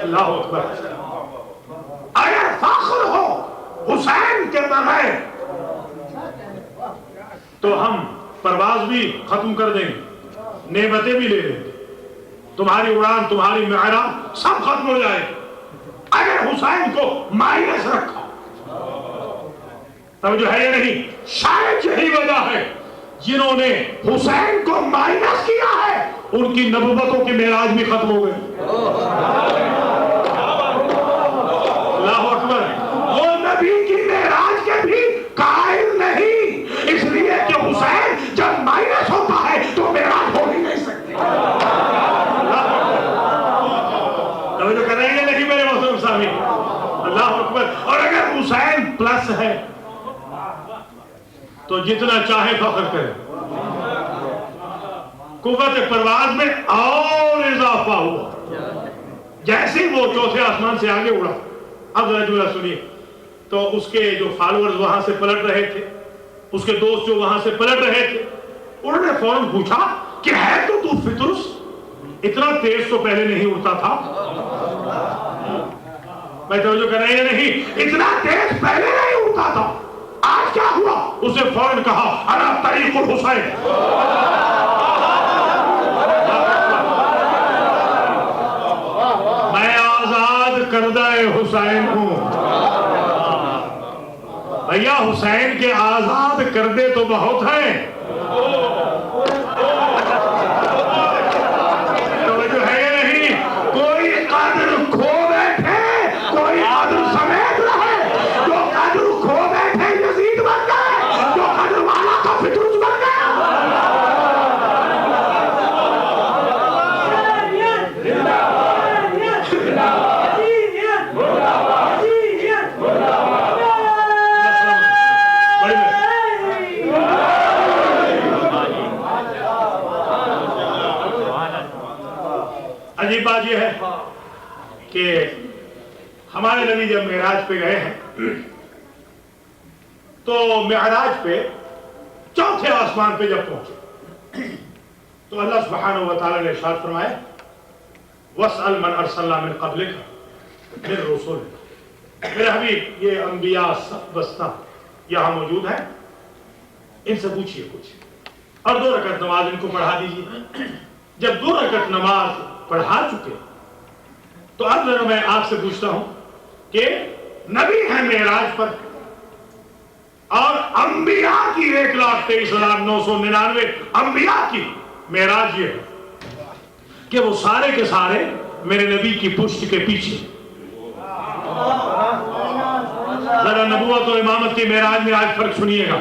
اللہ اکبر، اگر فخر ہو حسین کے بغیر تو ہم پرواز بھی ختم کر دیں گے، نعمتیں بھی لے لیں گے، تمہاری اڑان تمہاری معراج سب ختم ہو جائے. اگر حسین کو مائنس رکھا، توجہ ہے یا نہیں؟ شاید یہی وجہ ہے جنہوں نے حسین کو مائنس کیا ہے ان کی نبوتوں کی معراج بھی ختم ہو گئی. اللہ اکبر، وہ نبی کی معراج کے بھی قائل نہیں، اس لیے کہ حسین جب مائنس ہوتا ہے تو معراج ہو ہی نہیں سکتی. توجہ کر رہے ہیں نہیں میرے محترم سامعین؟ اللہ اکبر. اور اگر حسین پلس ہے تو جتنا چاہے فخر کرے، قوت پرواز میں اور اضافہ ہوا. جیسے وہ چوتھے آسمان سے آگے اڑا، اب ذرا جملہ سنیے، تو اس کے جو فالوورز وہاں سے پلٹ رہے تھے، اس کے دوست جو وہاں سے پلٹ رہے تھے، انہوں نے فوراً پوچھا کہ ہے تو فطرس، اتنا تیز تو پہلے نہیں اڑتا تھا. میں توجہ کر رہے ہیں نہیں، اتنا تیز پہلے نہیں اڑتا تھا، آج کیا ہوا؟ اس نے فوراً کہا انا طریق الحسین. میں آزاد کردہ حسین ہوں. بھیا حسین کے آزاد کردے تو بہت ہیں، توجہ ہے یا نہیں؟ کوئی قدر کھو بیٹھے، کوئی قدر سمیت رہے. جو قدر کھو بیٹھے یزید بن گئے، جو قدر والا تو فطرس بن گیا. عجیب بات یہ ہے کہ ہمارے نبی جب معراج پہ گئے ہیں تو معراج پہ چوتھے آسمان پہ جب پہنچے تو اللہ سبحانہ و تعالی نے ارشاد فرمایا وَاسْأَلْ مَنْ أَرْسَلْنَا مِنْ قَبْلِكَ مِنْ رُسُلِنَا. میرے حبیب، یہ انبیاء سب بستہ یہاں موجود ہیں، ان سے پوچھئے کچھ، اور 2 رکعت نماز ان کو پڑھا دیجیے. جب 2 رکعت نماز پڑھا چکے تو اب ذرا میں آپ سے پوچھتا ہوں کہ نبی ہیں معراج پر اور انبیاء کی 1,23,999 انبیاء کی معراج یہ ہے کہ وہ سارے کے سارے میرے نبی کی پشت کے پیچھے. ذرا نبوت و امامت کی معراج میں آج فرق سنیے گا.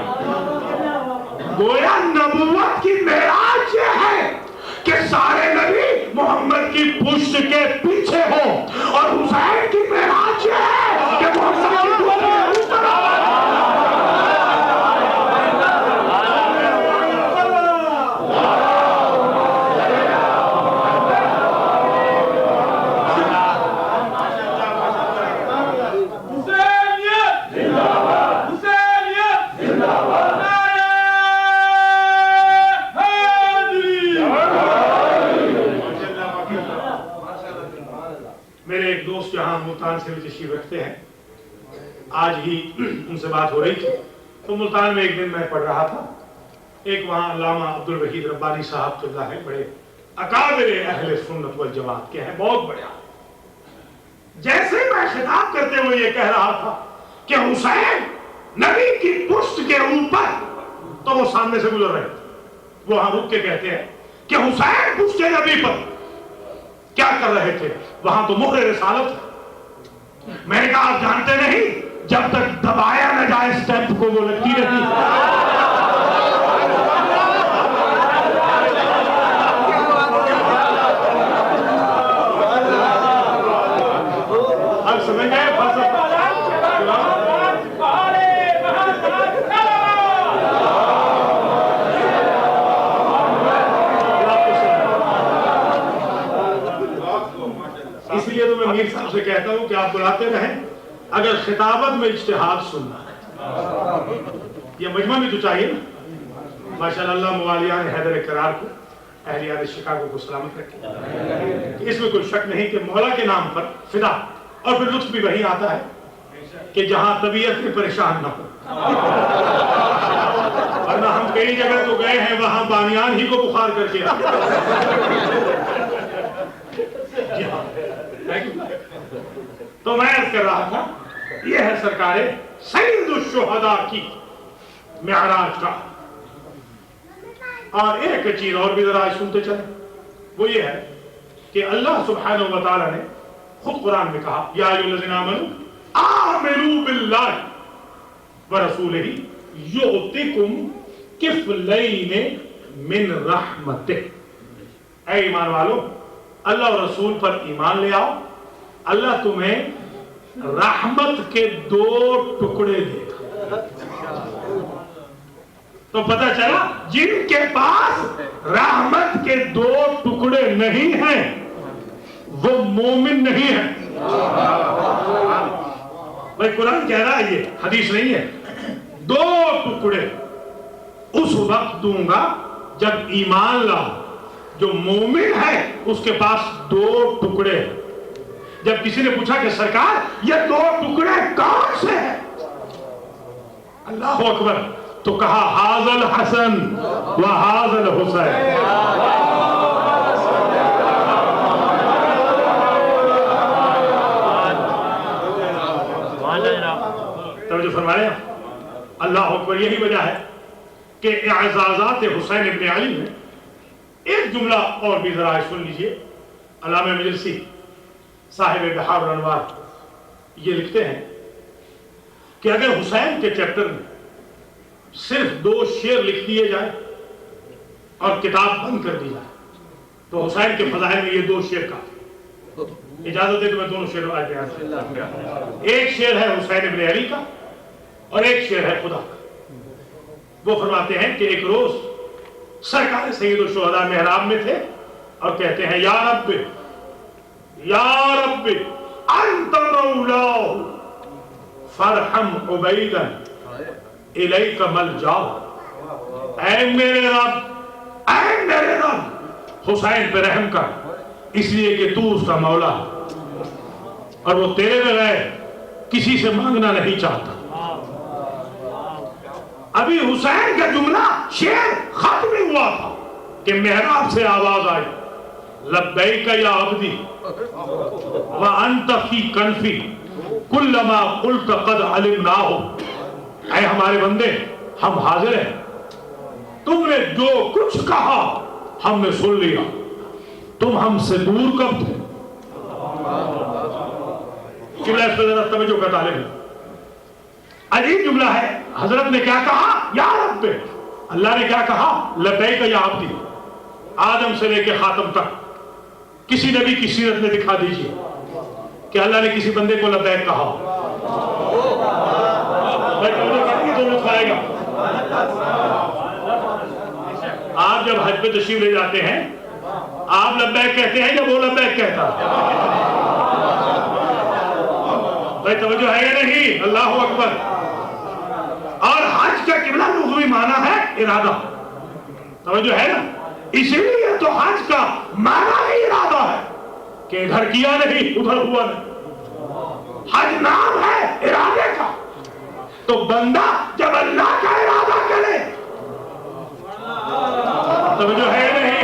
گویا نبوت کی معراج یہ ہے کہ سارے نبی محمد کی پشت کے پیچھے ہوں، اور حسین کی معراج یہ ہے کہ محمد کی پشت کے اوپر. ملتان سے بھی تشریف رکھتے ہیں، آج ہی ان سے بات ہو رہی تھی تو ملتان میں ایک دن میں پڑھ رہا تھا. ایک وہاں علامہ عبدالوحید ربانی صاحب اللہ ہے، بڑے اکابر اہل سنت والجماعت کے ہیں، بہت بڑے. جیسے میں خطاب کرتے ہوئے یہ کہہ رہا تھا کہ حسین نبی کی پشت کے اوپر، تو وہ سامنے سے گزر رہے تھے، وہ ہاں رک کے کہتے ہیں کہ حسین پشت نبی پر. کیا کر رہے تھے؟ وہاں تو مہر رسالت ہے۔ میں نے کہا آپ جانتے نہیں جب تک دبایا نہ جائے اسٹیمپ کو وہ لگتی رہتی اب سمجھ گئے اس لیے تو میں میر صاحب سے کہتا ہوں کہ آپ بلاتے رہیں اگر خطابت میں اجتہاد سننا ہے۔ یہ مجمع بھی تو چاہیے نا۔ ماشاءاللہ اللہ موالیان حیدر کرار کو اہلیان شکاگو کو سلامت رکھے۔ اس میں کوئی شک نہیں کہ مولا کے نام پر فدا، اور پھر لطف بھی وہی آتا ہے کہ جہاں طبیعت میں پریشان نہ ہو، ورنہ ہم کئی جگہ تو گئے ہیں وہاں بانیان ہی کو بخار کر کے تو میں عرض کر رہا تھا یہ ہے سرکار سید الشہداء کی معراج کا۔ اور ایک چیز اور بھی ذرا سنتے چلیں، وہ یہ ہے کہ اللہ سبحانہ و تعالی نے خود قرآن میں کہا یا ایھا الذین آمنوا آمنوا باللہ ورسولہ یؤتکم کفلین من رحمتہ۔ اے ایمان والو اللہ اور رسول پر ایمان لے آؤ، اللہ تمہیں رحمت کے 2 ٹکڑے دے گا۔ تو پتہ چلا جن کے پاس رحمت کے 2 ٹکڑے نہیں ہیں وہ مومن نہیں ہیں۔ بھائی قرآن کہہ رہا ہے، یہ حدیث نہیں ہے۔ 2 ٹکڑے اس وقت دوں گا جب ایمان لاؤ۔ جو مومن ہے اس کے پاس 2 ٹکڑے ہیں۔ جب کسی نے پوچھا کہ سرکار یہ 2 ٹکڑے کون سے ہیں؟ اللہ اکبر، تو کہا ھذا الحسن و ھذا الحسین۔ توجہ فرمائے اللہ اکبر۔ یہی وجہ ہے کہ اعزازات حسین ابن علی میں ایک جملہ اور بھی ذرا سن لیجئے۔ علامہ مجلسی صاحب بحار الانوار یہ لکھتے ہیں کہ اگر حسین کے چیپٹر میں صرف 2 شعر لکھ دیے جائیں اور کتاب بند کر دی جائے تو حسین کے فضائل میں یہ 2 شعر کا۔ اجازت ہے تو میں دونوں شعر آج بیان کروں۔ ایک شعر ہے حسین ابن علی کا اور ایک شعر ہے خدا کا۔ وہ فرماتے ہیں کہ ایک روز سرکار سید الشہداء محراب میں تھے اور کہتے ہیں یا رب انت مولاہ فرحم عبیدا الیک ملجاہ۔ اے میرے رب حسین پہ رحم کر، اس لیے کہ تو اس کا مولا ہے اور وہ تیرے بغیر کسی سے مانگنا نہیں چاہتا۔ ابھی حسین کا جملہ شعر ختم نہیں ہوا تھا کہ محراب سے آواز آئی لبیک یا عبدی وانت فی کنفی کلما قلت قد علمناہ۔ اے ہمارے بندے ہم حاضر ہیں، تم نے جو کچھ کہا ہم نے سن لیا، تم ہم سے دور کب تھے؟ قبلہ اس پر ذرا توجہ کا طالب ہے۔ عجیب جملہ ہے، حضرت نے کیا کہا یا رب، اللہ نے کیا کہا لبیک یا عبدی۔ آدم سے لے کے خاتم تک کسی نبی کی سیرت میں دکھا دیجئے کہ اللہ نے کسی بندے کو لبیک کہا۔ آپ جب حج پہ تشریف لے جاتے ہیں آپ لبیک کہتے ہیں یا وہ لبیک کہتا ہے؟ بھائی توجہ ہے یا نہیں؟ اللہ اکبر۔ اور حج کا قبلہ لغوی معنی ہے ارادہ، توجہ ہے نا؟ اسی لیے تو حج کا معنی ہی ارادہ ہے کہ ادھر کیا نہیں ادھر ہوا نہیں۔ حج نام ہے ارادے کا، تو بندہ جب اللہ کا ارادہ کرے، توجہ ہے نہیں؟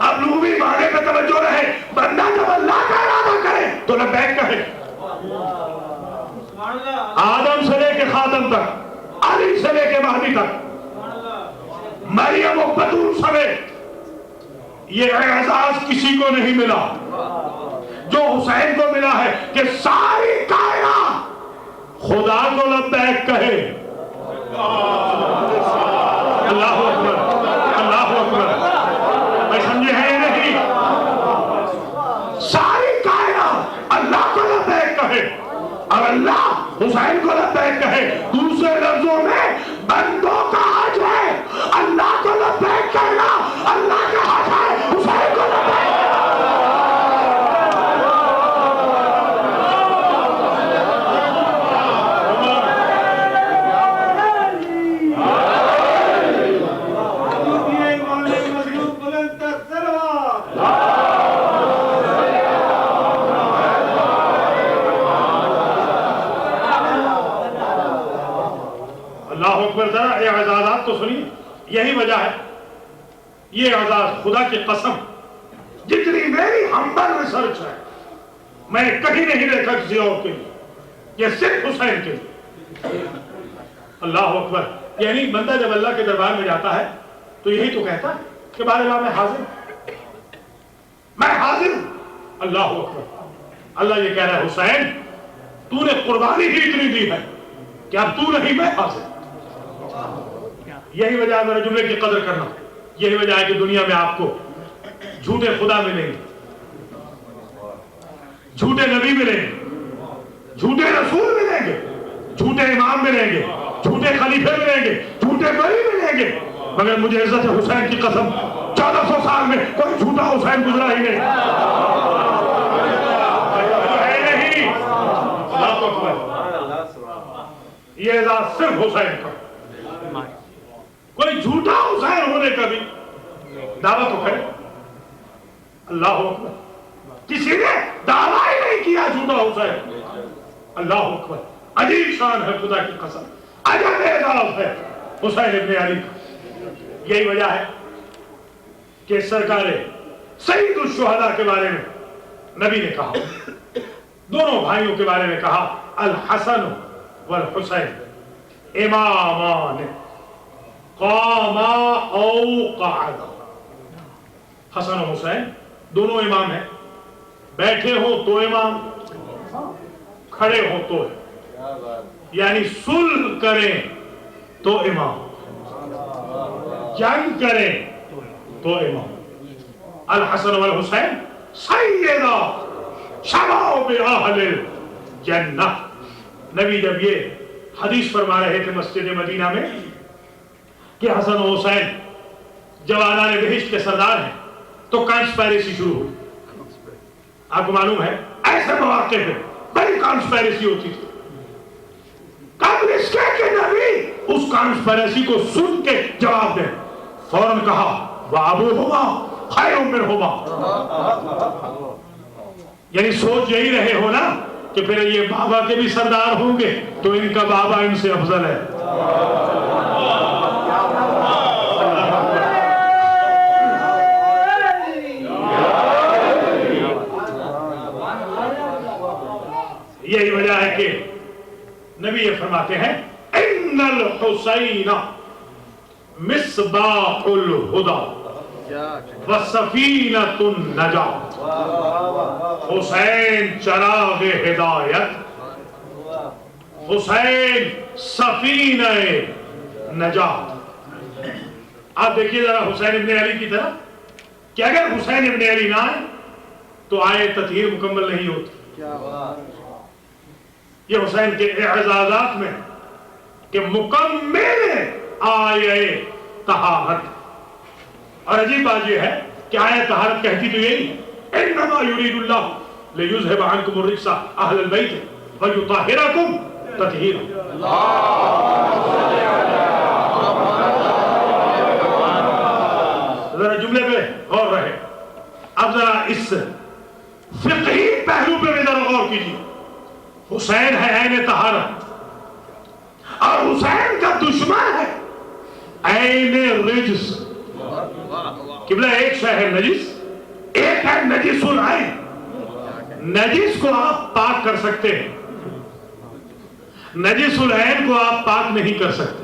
اب لغوی معنی پہ توجہ رہے، بندہ جب اللہ کا ارادہ کرے تو لبیک کہے۔ آدم سے لے کے خاتم تک، علی سے لے کے مہدی تک، مریم و بطول سمیت یہ اعزاز کسی کو نہیں ملا جو حسین کو ملا ہے کہ ساری کائنات خدا کو لبیک کہے. اللہ اکبر، اللہ اکبر. میں سمجھے ہیں نہیں؟ ساری کائنات اللہ کو لبیک کہے اور اللہ حسین کو لبیک کہے. دوسرے لفظوں میں بندوں کا حج ہے اللہ کو لبیک کہنا، اللہ کا حج ہے حسین کو لبیک. یہ اعزازات تو سنیے، یہی وجہ ہے، یہ اعزاز خدا کی قسم جتنی میری ہمبل ریسرچ ہے میں نے کہیں نہیں دیکھا کسی اور کے لیے، یہ صرف حسین کے لیے. اللہ اکبر. یعنی بندہ جب اللہ کے دربار میں جاتا ہے تو یہی تو کہتا ہے کہ بارے میں حاضر ہوں، میں حاضر ہوں. اللہ اکبر. اللہ یہ کہہ رہا ہے حسین تو نے قربانی ہی اتنی دی ہے کہ اب تو نہیں میں حاضر. یہی وجہ ہے میرے جملے کی قدر کرنا. یہی وجہ ہے کہ دنیا میں آپ کو جھوٹے خدا ملیں گے، جھوٹے نبی ملیں گے، جھوٹے رسول ملیں گے، جھوٹے امام ملیں گے، جھوٹے خلیفے ملیں گے، جھوٹے ولی ملیں گے، مگر مجھے عزت حسین کی قسم 1400 سال میں کوئی جھوٹا حسین گزرا ہی نہیں. یہ اعزاز صرف حسین کا. کوئی جھوٹا حسین ہونے کا بھی دعویٰ تو کرے. اللہ اکبر. کسی نے دعویٰ ہی نہیں کیا جھوٹا حسین. اللہ اکبر. عجیب شان ہے خدا کی قسم، عجب اعزاز ہے حسین ابن علی کا. یہی وجہ ہے کہ سرکار سید الشہداء کے بارے میں نبی نے کہا، دونوں بھائیوں کے بارے میں کہا الحسن والحسین امامان قاما او قعدا. حسن و حسین دونوں امام ہیں، بیٹھے ہو تو امام، کھڑے ہو تو یعنی صلح کریں تو امام، جنگ کریں تو امام. الحسن والحسین سیدہ شباب اہل الجنہ. نبی جب یہ حدیث فرما رہے تھے مسجد مدینہ میں کہ حسن و حسین جوانان بہشت کے سردار ہیں تو کانسپیریسی شروع ہوئی. آپ کو معلوم ہے ایسے مواقع پہ بڑی کانسپیریسی ہوتی تھی. قبل اس کے کہ نبی اس کانسپیریسی کو سن کے جواب دیں، فوراً کہا وَأَبُوهُمَا خَيْرٌ مِّنْهُمَا. یعنی سوچ یہی رہے ہو نا کہ پھر یہ بابا کے بھی سردار ہوں گے تو ان کا بابا ان سے افضل ہے. یہی وجہ ہے کہ نبی یہ فرماتے ہیں ان الحسین مصباح الہدی وسفینۃ النجات. حسین چراغ ہدایت، حسین سفینہ نجات. آپ دیکھیے ذرا حسین ابن علی کی طرف کہ اگر حسین ابن علی نہ آئے تو آئے تطہیر مکمل نہیں ہوتی. یہ حسین کے اعزازات میں کہ مکمل آئے طہارت. اور عجیب بات یہ ہے کہ آیت طہارت کہتی تو یہی انما یرید اللہ لیذھب عنکم الرجس اہل البیت ویطہرکم تطہیرا. ذرا جملے پہ غور رہے. اب ذرا اس فقہی پہلو پہ بھی ذرا غور کیجیے. حسین ہے عین طہارت اور حسین کا دشمن ہے عین رجس. قبلہ ایک شے ہے نجس، ایک ہے نجس العین. نجس کو آپ پاک کر سکتے ہیں، نجس العین کو آپ پاک نہیں کر سکتے.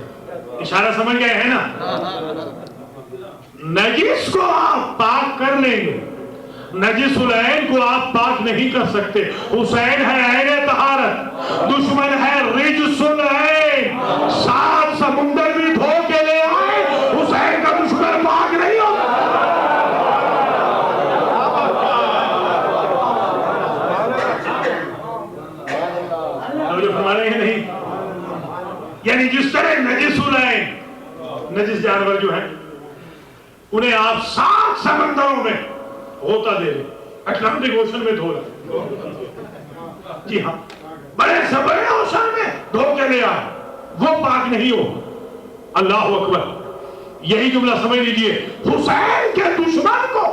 اشارہ سمجھ گئے ہیں نا؟ نجس کو آپ پاک کر سنیں گے. نجس العین کو آپ پاک نہیں کر سکتے. حسین ہے عین طہارت, دشمن ہے رجس العین. 7 سمندر بھی دھو کے لے آئے, حسین کا دشمن پاک نہیں ہوگا. جو فرمانے ہیں نہیں, یعنی جس طرح نجس العین, نجس جانور جو ہیں انہیں آپ 7 سمندروں میں ہوتا دے رہے, اٹلانٹک اوشن میں دھو رہے. جی ہاں, بڑے سے بڑے اوشن میں دھو کے لے آئے, وہ پاک نہیں ہو. اللہ اکبر. یہی جملہ سمجھ لیجئے, حسین کے دشمن کو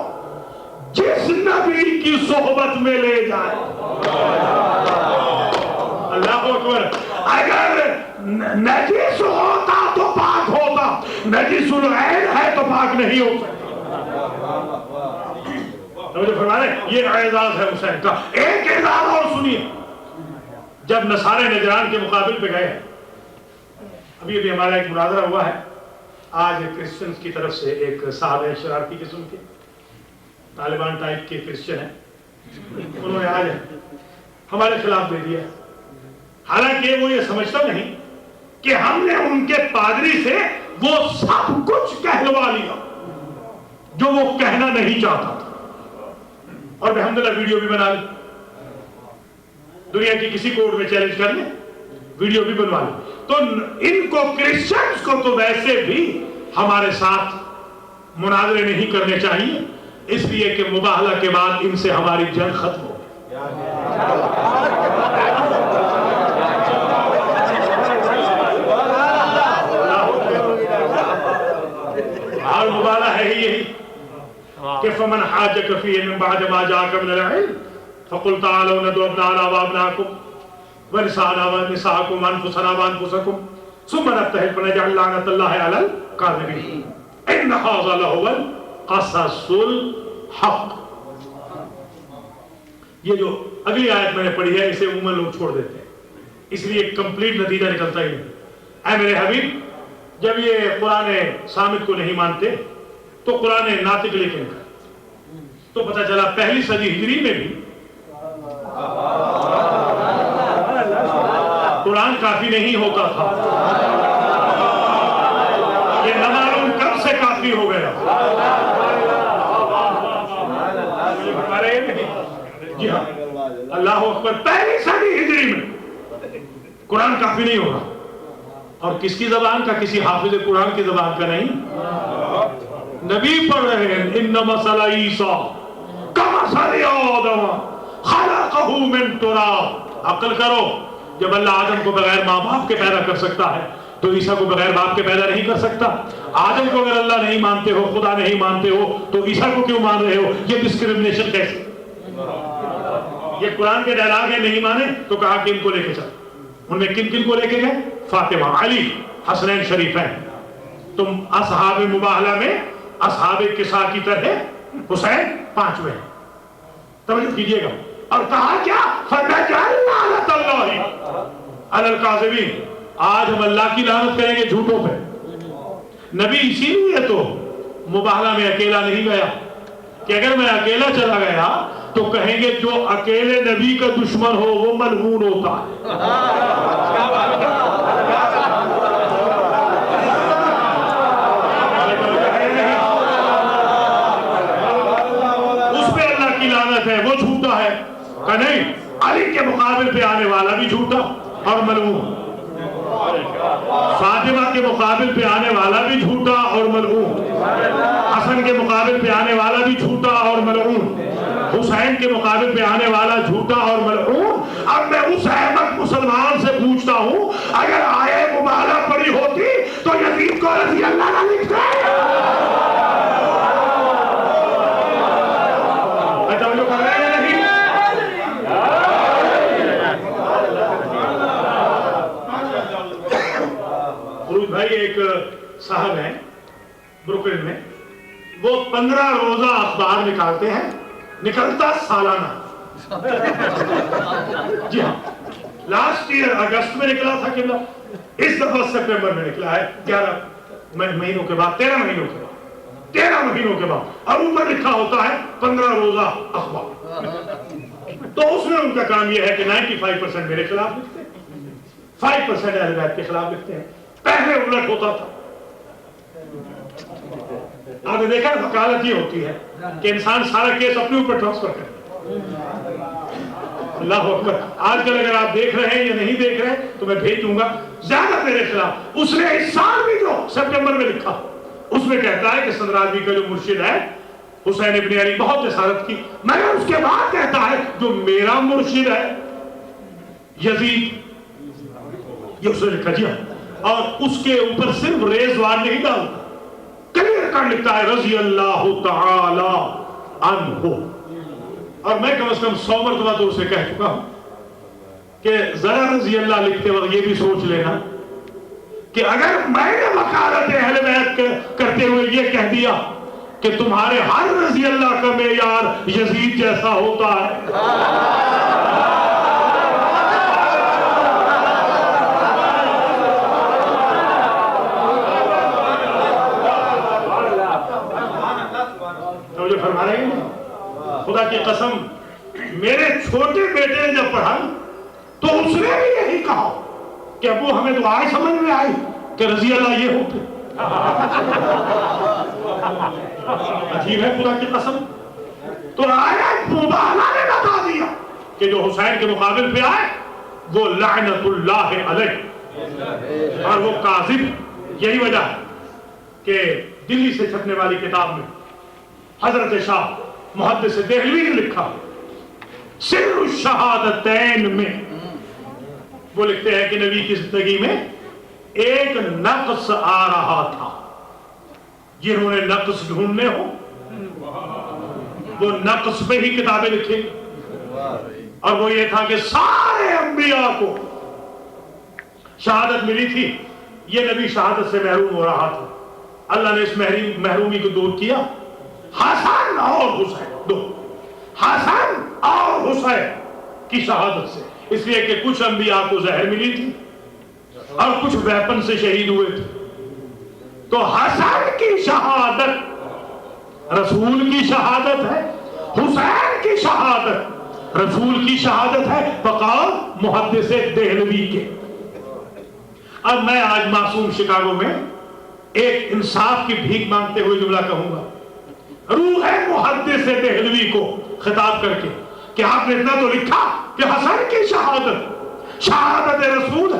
جس نبی کی صحبت میں لے جائے, اللہ اکبر, اگر نجس ہوتا تو پاک ہوتا, نجس العین ہے تو پاک نہیں ہو سکتا. یہ اعزاز ہے حسین کا. ایک اعزاز اور سنیے, جب نصارے نجران کے مقابل پہ گئے, ابھی ہمارا ایک مناظرہ ہوا ہے آج کرسچنز کی طرف سے. ایک صاحب ہے شرارتی قسم کے, طالبان ٹائپ کے کرسچن ہیں, انہوں نے آج ہمارے خلاف دے دیا, حالانکہ وہ یہ سمجھتا نہیں کہ ہم نے ان کے پادری سے وہ سب کچھ کہلوا لیا جو وہ کہنا نہیں چاہتا تھا. اور الحمدللہ ویڈیو بھی بنا لی, دنیا کی کسی کورٹ میں چیلنج کر لیں, ویڈیو بھی بنوا لی. تو ان کو, کرسچنز کو تو ویسے بھی ہمارے ساتھ مناظرے نہیں کرنے چاہیے, اس لیے کہ مباہلہ کے بعد ان سے ہماری جنگ ختم ہو. اور مباہلہ ہے ہی یہی کہ فمن حاجک فیہ من بعد ما جاءک من العلم فقل تعالوا ندعو ابناءنا وابناءکم ونساءنا ونساءکم وانفسنا وانفسکم ثم نبتہل فنجعل لعنۃ اللہ علی الکاذبین ان ھذا لہو القصص الحق. یہ جو اگلی آیت میں نے پڑھی ہے اسے عموماً لوگ چھوڑ دیتے ہیں, اس لیے کمپلیٹ نتیجہ نکلتا ہی نہیں. اے میرے حبیب, جب یہ قرآن صامت کو نہیں مانتے تو قرآن ناطق لے کے نکلا, تو پتہ چلا پہلی صدی ہجری میں بھی قرآن کافی نہیں ہوتا تھا. یہ نہ معلوم کب سے کافی ہو گیا. جی ہاں, اللہ اکبر, پہلی صدی ہجری میں قرآن کافی نہیں ہوگا. اور کس کی زبان کا؟ کسی حافظ قرآن کی زبان کا نہیں. نبی پڑھ رہے ہیں ان مثل عیسیٰ کمثل آدم خلقہ من تراب. عقل کرو, جب اللہ آدم کو بغیر ماں باپ کے پیدا کر سکتا ہے تو عیسیٰ کو بغیر باپ کے پیدا نہیں کر سکتا. آدم کو اگر اللہ نہیں مانتے ہو, خدا نہیں مانتے ہو, تو عیسیٰ کو کیوں مان رہے ہو؟ یہ ڈسکریمنیشن کیسے؟ یہ قرآن کے ڈائلاگ ہے, نہیں مانے تو کہا کہ ان کو لے کے چل. ان میں کن کن کو لے کے گئے؟ فاطمہ, علی, حسنین شریفین. تم اصحاب مباہلہ میں اصحاب قصا کی طرح حسین 5ویں. توجہ کیجئے گا. اور کہا کیا؟ فَنَجْعَلْ لَعْنَةَ اللَّهِ عَلَى الْكَاذِبِينَ. آج ہم اللہ کی لعنت کریں گے جھوٹوں پہ. نبی اسی لیے تو مباہلہ میں اکیلا نہیں گیا کہ اگر میں اکیلا چلا گیا تو کہیں گے جو اکیلے نبی کا دشمن ہو وہ ملعون ہوتا ہے. اس پہ اللہ کی لعنت ہے, وہ جھوٹا ہے. کہ نہیں, علی کے مقابل پہ آنے والا بھی جھوٹا اور ملعون, فاطمہ کے مقابل پہ آنے والا بھی جھوٹا اور ملعون, حسن کے مقابل پہ آنے والا بھی جھوٹا اور ملعون, حسین کے مقابل پہ آنے والا جھوٹا اور ملعون. اب میں اس احمد مسلمان سے پوچھتا ہوں, اگر آئے مباہلہ پڑی ہوتی تو یزید کو رضی اللہ نہ لکھتے؟ توجہ کر رہے ہیں نہیں؟ خروج بھائی ایک صاحب ہیں بروکلن میں, وہ 15 روزہ اخبار نکالتے ہیں, نکلتا سالانہ. جی ہاں, لاسٹ ایئر اگست میں نکلا تھا قبلہ, اس دفعہ سپٹمبر میں نکلا ہے. 11 مہینوں کے بعد, 13 مہینوں کے بعد 13 مہینوں کے بعد، اور اوپر لکھا ہوتا ہے 15 روزہ اخبار. تو اس میں ان کا کام یہ ہے کہ 95% میرے خلاف لکھتے ہیں، 5% اہل بیت کے خلاف لکھتے ہیں. پہلے الٹ ہوتا تھا. آپ نے دیکھا وکالت یہ ہوتی ہے کہ انسان سارا کیس اپنے اوپر ٹرانسفر کرے. اللہ اکبر. آج کل اگر آپ دیکھ رہے ہیں یا نہیں دیکھ رہے ہیں تو میں بھیج دوں گا زیادہ میرے خلاف. اس نے اس سال بھی جو سپٹمبر میں لکھا اس میں کہتا ہے کہ صدر اعظمی کا جو مرشد ہے حسین ابن علی بہت جسارت کی، مگر اس کے بعد کہتا ہے جو میرا مرشد ہے یزید، یہ اس نے لکھا. جی ہاں. اور اس کے اوپر صرف ریزوان نہیں ڈالتا، کلیئر کٹ لکھتا ہے رضی اللہ تعالی عنہ. اور میں کم از کم 100 مرتبہ تو اسے کہہ چکا ہوں کہ ذرا رضی اللہ لکھتے وقت یہ بھی سوچ لینا کہ اگر میں نے وکالت اہل بیت کرتے ہوئے یہ کہہ دیا کہ تمہارے ہر رضی اللہ کا معیار یزید جیسا ہوتا ہے، مجھے فرما رہے ہیں خدا کی قسم. میرے چھوٹے بیٹے نے جب پڑھا تو اس نے بھی یہی کہا کہ ابو ہمیں تو آج سمجھ میں آئی کہ رضی اللہ یہ ہوتے. عجیب ہے خدا کی قسم. تو آیت مبالغہ نے بتا دیا کہ جو حسین کے مقابل پہ آئے وہ لعنت اللہ علیہ اور وہ کاذب. یہی وجہ ہے کہ دلی سے چھپنے والی کتاب میں حضرت شاہ محدث دہلوی نے لکھا سر الشہادتین میں وہ لکھتے ہیں کہ نبی کی زندگی میں ایک نقص آ رہا تھا. جنہوں نے نقص ڈھونڈنے ہو وہ نقص پہ ہی کتابیں لکھیں، اور وہ یہ تھا کہ سارے انبیاء کو شہادت ملی تھی، یہ نبی شہادت سے محروم ہو رہا تھا. اللہ نے اس محرومی کو دور کیا. حسن اور حسین دو، حسن اور حسین کی شہادت سے، اس لیے کہ کچھ انبیاء کو زہر ملی تھی اور کچھ ویپن سے شہید ہوئے تھے. تو حسن کی شہادت رسول کی شہادت ہے، حسین کی شہادت رسول کی شہادت ہے بقول محدث دہلوی کے. اب میں آج معصوم شکاگو میں ایک انصاف کی بھیک مانگتے ہوئے جملہ کہوں گا روح محدث دہلوی کو خطاب کر کے کہ آپ نے اتنا تو لکھا کہ حسن کی شہادت شہادت رسول ہے،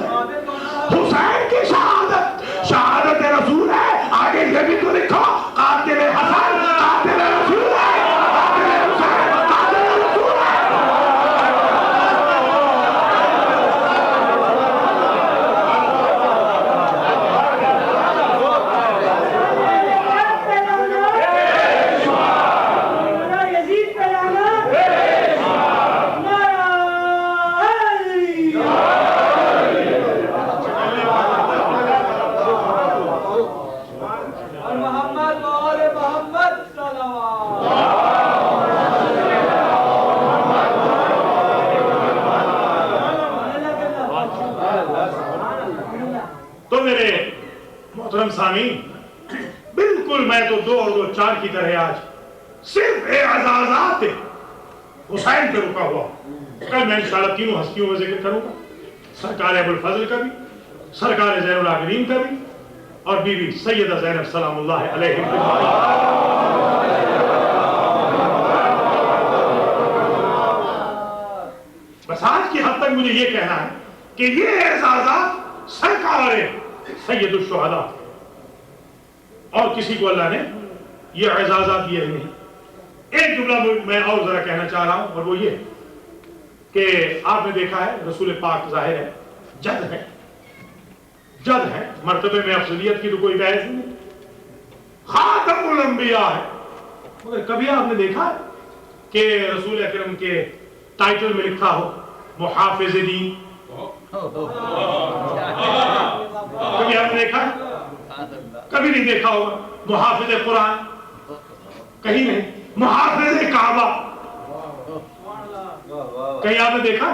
حسین کی شہادت شہادت رسول ہے، آگے یہ بھی تو لکھا قاتل حسن قاتل رسول ہے، قاتل حسین قاتل رسول ہے. سامعین بالکل میں تو 2 اور 2 4 کی طرح آج صرف اعزازات حسین پہ رکا ہوا. کل میں انشاءاللہ تینوں ہستیوں میں ذکر کروں گا، سرکار ابو الفضل کا بھی، سرکار زین العابدین کا بھی، اور بی بی سیدہ زینب سلام اللہ علیہ. بس آج کی حد تک مجھے یہ کہنا ہے کہ یہ اعزازات سرکار سید الشہداء اور کسی کو اللہ نے یہ اعزازات دیے نہیں. ایک جملہ میں اور ذرا کہنا چاہ رہا ہوں، اور وہ یہ کہ آپ نے دیکھا ہے رسول پاک ظاہر ہے جد ہے، مرتبے میں افضلیت کی تو کوئی بحث نہیں، خاتم الانبیاء ہے. مگر کبھی آپ نے دیکھا ہے کہ رسول اکرم کے ٹائٹل میں لکھا ہو محافظ دین؟ کبھی آپ نے دیکھا ہے؟ کبھی نہیں دیکھا ہوگا. محافظ قرآن کہیں نہیں، محافظ کعبہ کہیں آپ نے دیکھا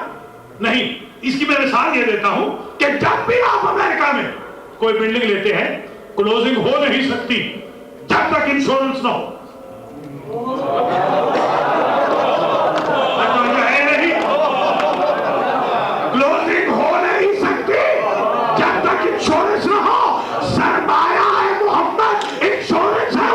نہیں. اس کی میں مثال یہ دیتا ہوں کہ جب بھی آپ امریکہ میں کوئی بلڈنگ لیتے ہیں کلوزنگ ہو نہیں سکتی جب تک انشورنس نہ ہو. کلوزنگ ہو نہیں سکتی جب تک انشورنس نہ ہو. سرمایہ ہے محمد, انشورنس ہے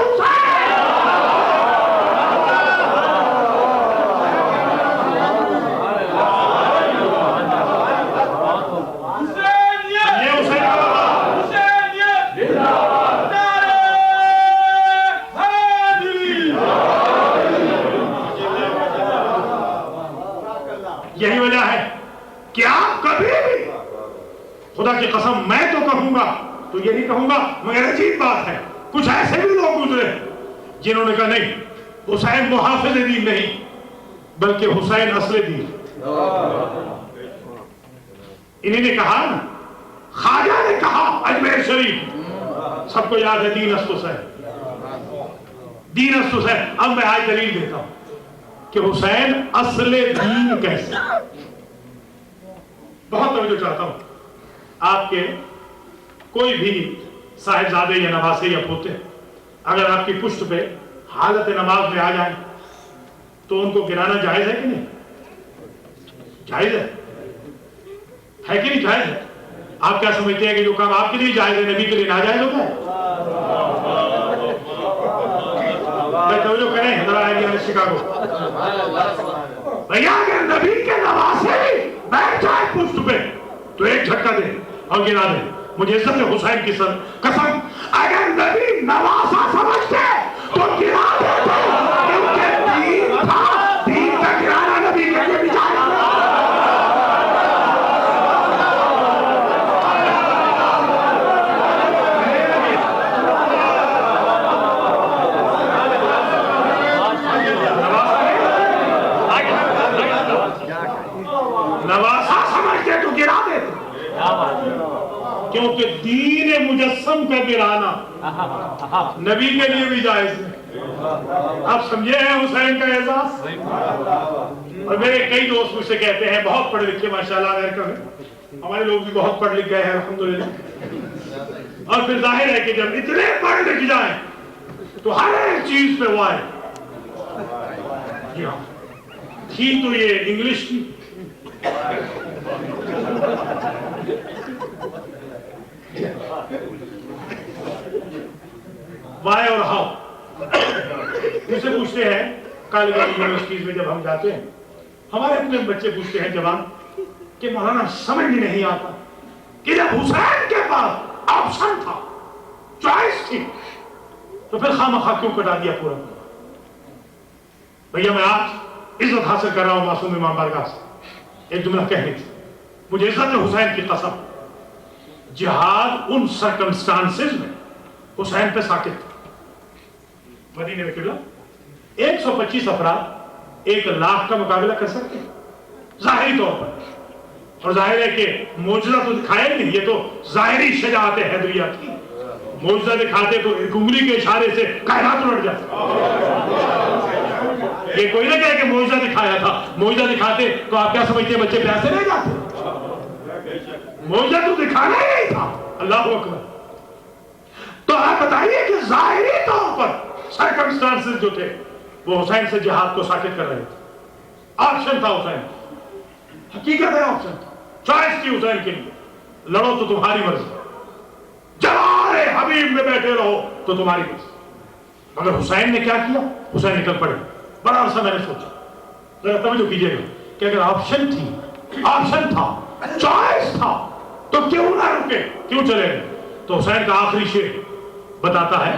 یہی وجہ ہے کہ آپ کبھی بھی, خدا کی قسم میں تو کہوں گا تو یہی کہوں گا, مگر عجیب بات ہے کچھ ایسے بھی لوگ گزرے جنہوں نے کہا نہیں حسین محافظ دین نہیں بلکہ حسین اصل دین. انہیں نے کہا نا, خواجہ نے کہا اجمیر شریف, سب کو یاد ہے دین است حسین, دین است حسین. اب میں آج دلیل دیتا ہوں کہ حسین اصل دین کیسے. بہت توجہ چاہتا ہوں, آپ کے کوئی بھی صاحبزادے یا نواسے یا پوتے اگر آپ کی پشت پہ حالت نماز میں آ جائیں تو ان کو گرانا جائز ہے کہ نہیں؟ جائز ہے کہ نہیں جائز ہے؟ آپ کیا سمجھتے ہیں کہ جو کام آپ کے لیے جائز ہے نبی کے لیے ناجائز ہوتا ہے؟ میں توجہ کریں, ذرا آئیے شکاگو. بھیا اگر نبی کے نواسے بھی بیٹھ جائے پشت پہ تو ایک جھٹکا دے اور گرا دے. مجھے عزت حسین کی قسم, اگر نبی نواسا سمجھتے تو گرا دیتے, کیونکہ دین تھا, دین کا گرانا نبی کے لیے بھی جائز ہے. نواسا سمجھتے تو گرا دیتے, کیونکہ دین مجسم کا گرانا نبی کے لیے بھی جائز ہے. آپ سمجھے ہیں حسین کا احساس؟ اور میرے کئی دوست مجھ سے کہتے ہیں, بہت پڑھے لکھے ماشاءاللہ امریکہ میں, ہمارے لوگ بھی بہت پڑھ لکھ گئے ہیں الحمدللہ, اور پھر ظاہر ہے کہ جب اتنے پڑھ لکھ جائیں تو ہر ایک چیز پہ وہ آئے. تھی تو یہ انگلش کی, وائی اور ہاؤ. مجھ سے پوچھتے ہیں کالج یونیورسٹیز میں جب ہم جاتے ہیں, ہمارے اپنے بچے پوچھتے ہیں جوان کہ مولانا سمجھ ہی نہیں آتا کہ جب حسین کے پاس آپشن تھا, چوائس تھی, تو پھر خواہ کیوں کٹا دیا پورا. بھیا میں آج عزت حاصل کر رہا ہوں معصوم امام بارگاہ سے, ایک جملہ کہنی تھی مجھے عزت حسین کی قسم, جہاد ان سرکمسٹانسز میں حسین پہ ساکت تھا. مدینے میں قبلہ 125 افراد 1 لاکھ کا مقابلہ کر سکتے ہیں ظاہری طور پر, اور ظاہر ہے کہ معجزہ تو دکھایا نہیں, یہ تو ظاہری شجاعت حیدریہ کی. معجزہ دکھاتے تو ایک انگلی کے اشارے سے کائنات الٹ جاتا. یہ کوئی نہ کہے کہ معجزہ دکھایا تھا, معجزہ دکھاتے تو آپ کیا سمجھتے ہیں بچے پیاسے رہ جاتے؟ معجزہ تو دکھانا ہی نہیں تھا. اللہ اکبر. تو آپ بتائیے کہ ظاہری طور پر سرکمسٹانسز جو تھے وہ حسین سے جہاد کو ساکت کر رہے تھے. آپشن تھا حسین, حقیقت ہے آپشن تھا, چوائس تھی حسین کے لیے. لڑو تو تمہاری مرضی, جوار حبیب میں بیٹھے رہو تو تمہاری مرضی. مگر حسین نے کیا کیا؟ حسین نکل پڑے. بڑا عرصہ میں نے سوچا, ذرا توجہ کیجیے گا کہ اگر آپشن تھی, آپشن تھا, چوائس تھا, تو کیوں نہ رکے, کیوں چلے گئے؟ تو حسین کا آخری شعر بتاتا ہے,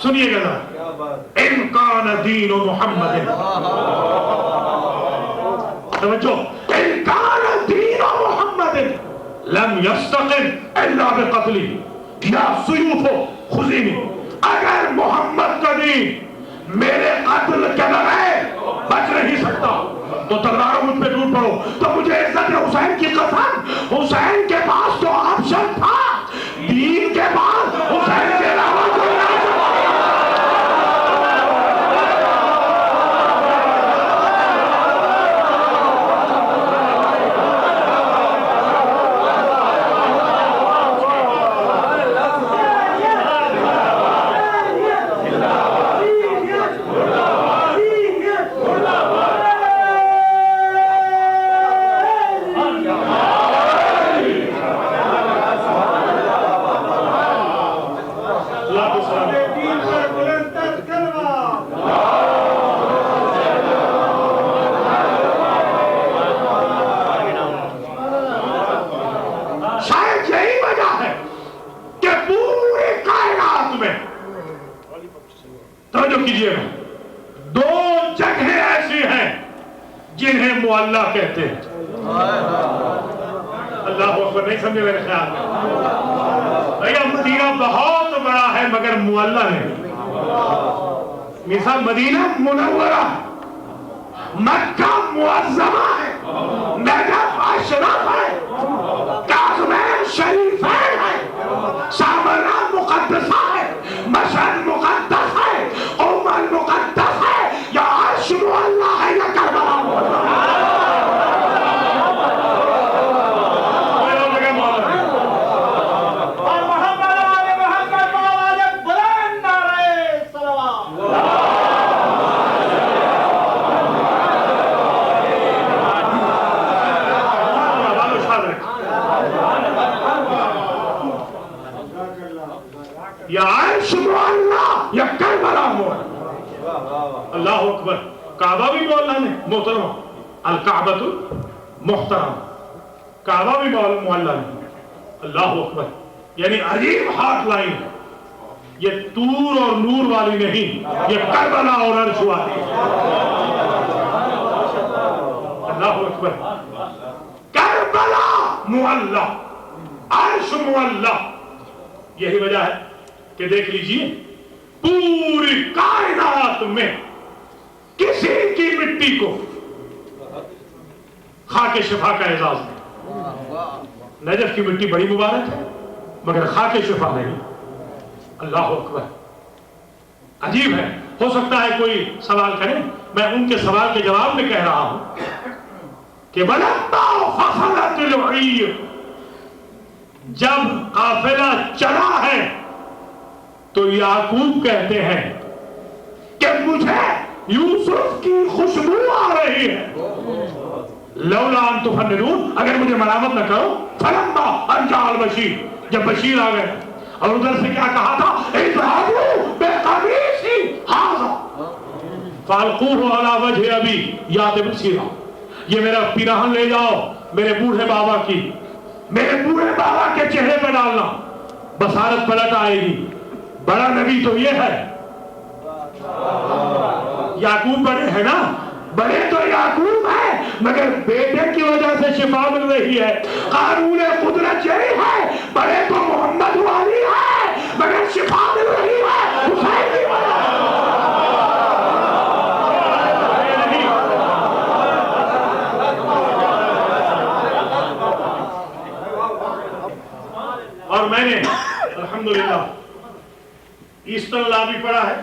سنیے گا ذرا, ان کان دین محمد, توجہ, ان کان دین محمد لم یستقم الا بقتلہ یا سیوف خزیمی. اگر محمد کا دین میرے قتل کے بغیر بچ نہیں سکتا تو تلواروں مجھ پہ ٹوٹ پڑو. تو مجھے عزت حسین کی قسم, حسین کے پاس تو آپشن تھا, دین کے بعد حسین کے علاوہ کوئی نہ جنہیں معلّہ کہتے ہیں. اللہ اکبر. نہیں سمجھے میرے خیال میں؟ بھیا مدینہ بہت بڑا ہے مگر معلّہ نہیں. مثال مدینہ منورہ مکہ معظمہ ہے, نجف اشرف ہے, کاظمین شریفین ہے, سامرہ مقدسہ ہے, مشہد مقدس ہے, عمر مقدس ہے, یا عرش معلّہ ہے یا کربلا معلّہ ہے. یا عرش معلّہ یا کربلا معلّہ. اللہ اکبر. کعبہ بھی معلّہ نہیں محترمہ, الکعبۃ محترم, کعبہ بھی معلّہ نہیں. اللہ اکبر. یعنی عجیب ہاتھ لائن. یہ طور اور نور والی نہیں, یہ کربلا اور عرش والی. اللہ اکبر. کربلا معلّہ, عرش معلّہ. یہی وجہ ہے کہ دیکھ لیجئے پوری کائنات میں کسی کی مٹی کو خاک شفا کا اعزاز نہیں. نجف کی مٹی بڑی مبارک ہے مگر خاک شفا نہیں. اللہ اکبر. عجیب ہے. ہو سکتا ہے کوئی سوال کرے, میں ان کے سوال کے جواب میں کہہ رہا ہوں کہ بلندہ فصلت العیر, جب قافلہ چلا ہے تو یعقوب کہتے ہیں کہ مجھے یوسف کی خوشبو آ رہی ہے. لولا ان تفندون, اگر مجھے ملامت نہ کرو. فلما ان جاء البشیر, جب بشیر آ گئے اور ادھر سے کیا کہا تھا, اذهبوا بقمیصی ھذا فالقوه علی وجه ابی یأتی بصیرا. یہ میرا پیراہن لے جاؤ میرے بوڑھے بابا کی, میرے بوڑھے بابا کے چہرے پہ ڈالنا, بصارت پلٹ آئے گی. بڑا نبی تو یہ ہے. یعقوب بڑے ہیں نا, بڑے تو یعقوب ہیں مگر بیٹے کی وجہ سے شفا مل رہی ہے. قانون قدرت یہی ہے, بڑے تو محمد والی ہے مگر شفا مل رہی ہے حسین کی وجہ سے. اور میں نے الحمدللہ ایسٹرن لا بھی پڑھا ہے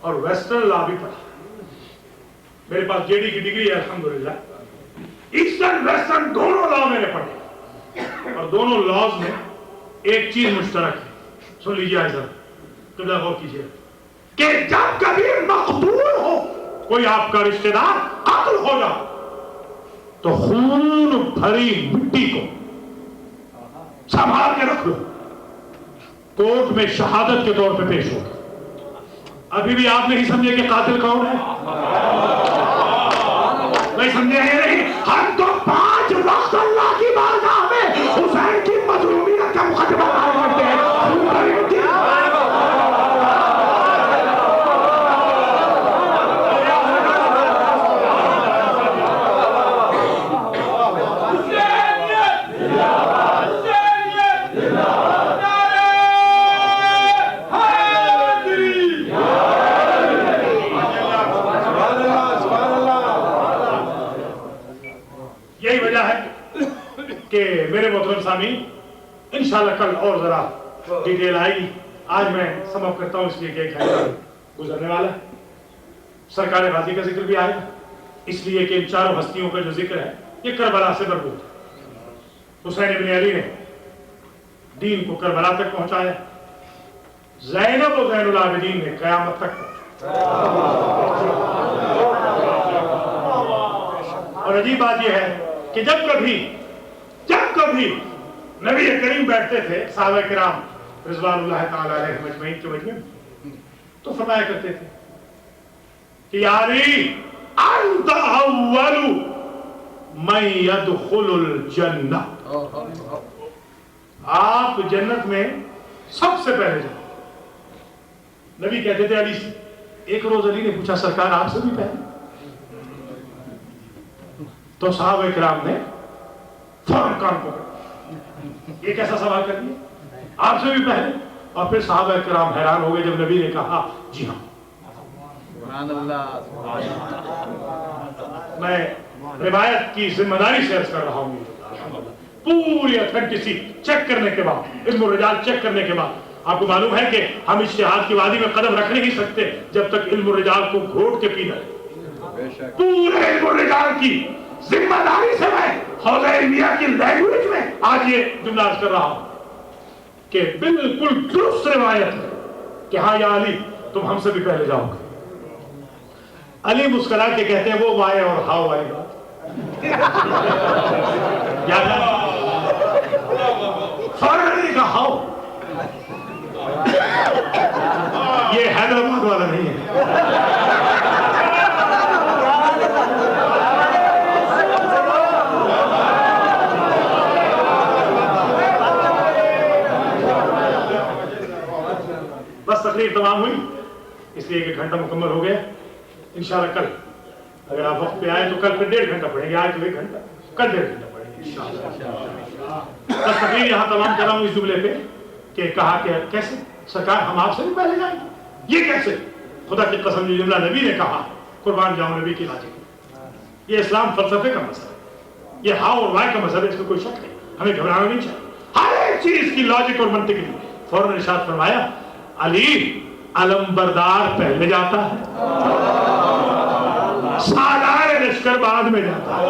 اور ویسٹرن لا بھی پڑھا. میرے پاس جے ڈی کی ڈگری ہے الحمدللہ. ایسٹرن ویسٹرن دونوں لا میں نے پڑھے اور دونوں لاز میں ایک چیز مشترک ہے. سن لیجیے ذرا, قبلہ غور کیجیے کہ جب کبھی مقتول ہو کوئی آپ کا رشتہ دار, قتل ہو جائے تو خون بھری مٹی کو سنبھال کے رکھ لو, کورٹ میں شہادت کے طور پہ پیش ہو. ابھی بھی آپ نہیں سمجھے کہ قاتل کون ہے؟ نہیں سمجھے ہیں نہیں. ہم تو 5 وقت اللہ کی بارگاہ میں حسین کی مظلومیت کا مقدمہ دائر کرتے ہیں. کہ میرے محترم سامعین انشاءاللہ کل اور ذرا ڈیٹیل آئے گی. آج میں سم اپ کرتا ہوں اس لیے کہ ایک گھنٹہ گزرنے والا ہے. سرکار غازی کا ذکر بھی آئے گا اس لیے کہ ان چاروں ہستیوں کا جو ذکر ہے یہ کربلا سے مربوط ہے. حسین ابن علی نے دین کو کربلا تک پہنچایا. زینب و زین العابدین نے قیامت تک پہنچایا. اور عجیب بات یہ ہے کہ جب کبھی نبی کریم بیٹھتے تھے صحابہ کرام رضوان اللہ تعالی علیہ مجمعین کے مجمع تو فرمایا کرتے تھے کہ یا علی انت اول من يدخل الجنہ, آپ جنت میں سب سے پہلے جائیں. نبی کہتے تھے علی سے. ایک روز علی نے پوچھا سرکار آپ سے بھی پہلے؟ تو صحابہ کرام نے فوراً کام پکڑا، یہ کیسا سوال کر دیا آپ سے بھی پہلے. اور پھر صحابہ کرام حیران ہو گئے جب نبی نے کہا جی ہاں. میں روایت کی ذمہ داری سے عرض کر رہا ہوں، پوری اتھینٹسی چیک کرنے کے بعد، علم الرجال چیک کرنے کے بعد آپ کو معلوم ہے کہ ہم اجتہاد کی وادی میں قدم رکھ نہیں سکتے جب تک علم الرجال کو گھوٹ کے پینا ہے. پورے علم الرجال کی ذمہ داری سے میں حوزہ علمیہ کی لینگویج میں آج یہ جملہ عرض کر رہا ہوں کہ بالکل درست روایت ہے کہ ہاں یا علی تم ہم سے بھی پہلے جاؤ گے. علی مسکرا کے کہتے ہیں وہ وائے اور ہاؤ والی بات یاد ہے؟ فوراً علی کا ہاؤ، یہ حیدرآباد والا نہیں ہے. بس تقریر تمام ہوئی، اس لیے 1 گھنٹہ مکمل ہو گیا. انشاءاللہ کل اگر آپ وقت پہ آئے تو کل پھر 1.5 گھنٹہ پڑھیں گے، آج تو 1 گھنٹہ، کل 1.5 گھنٹہ پڑھیں گے انشاءاللہ. بس تقریر یہاں تمام کر رہا ہوں اس جملے پہ کہ کہا کہ کیسے سرکار ہم آپ سے بھی پہلے جائیں گے، یہ کیسے؟ خدا کی قسم جو جملہ نبی نے کہا، قربان جاؤں نبی کی لاجک. یہ اسلام فلسفے کا مسئلہ ہے، یہ ہاؤ اور وائے کا مسئلہ ہے، اس میں کوئی شک نہیں. ہمیں گھبرانا نہیں چاہیے، ہر ایک چیز کی لاجک اور منطق کی. فوراً ارشاد فرمایا علی علم بردار پہلے جاتا ہے، سالار لشکر بعد میں جاتا ہے.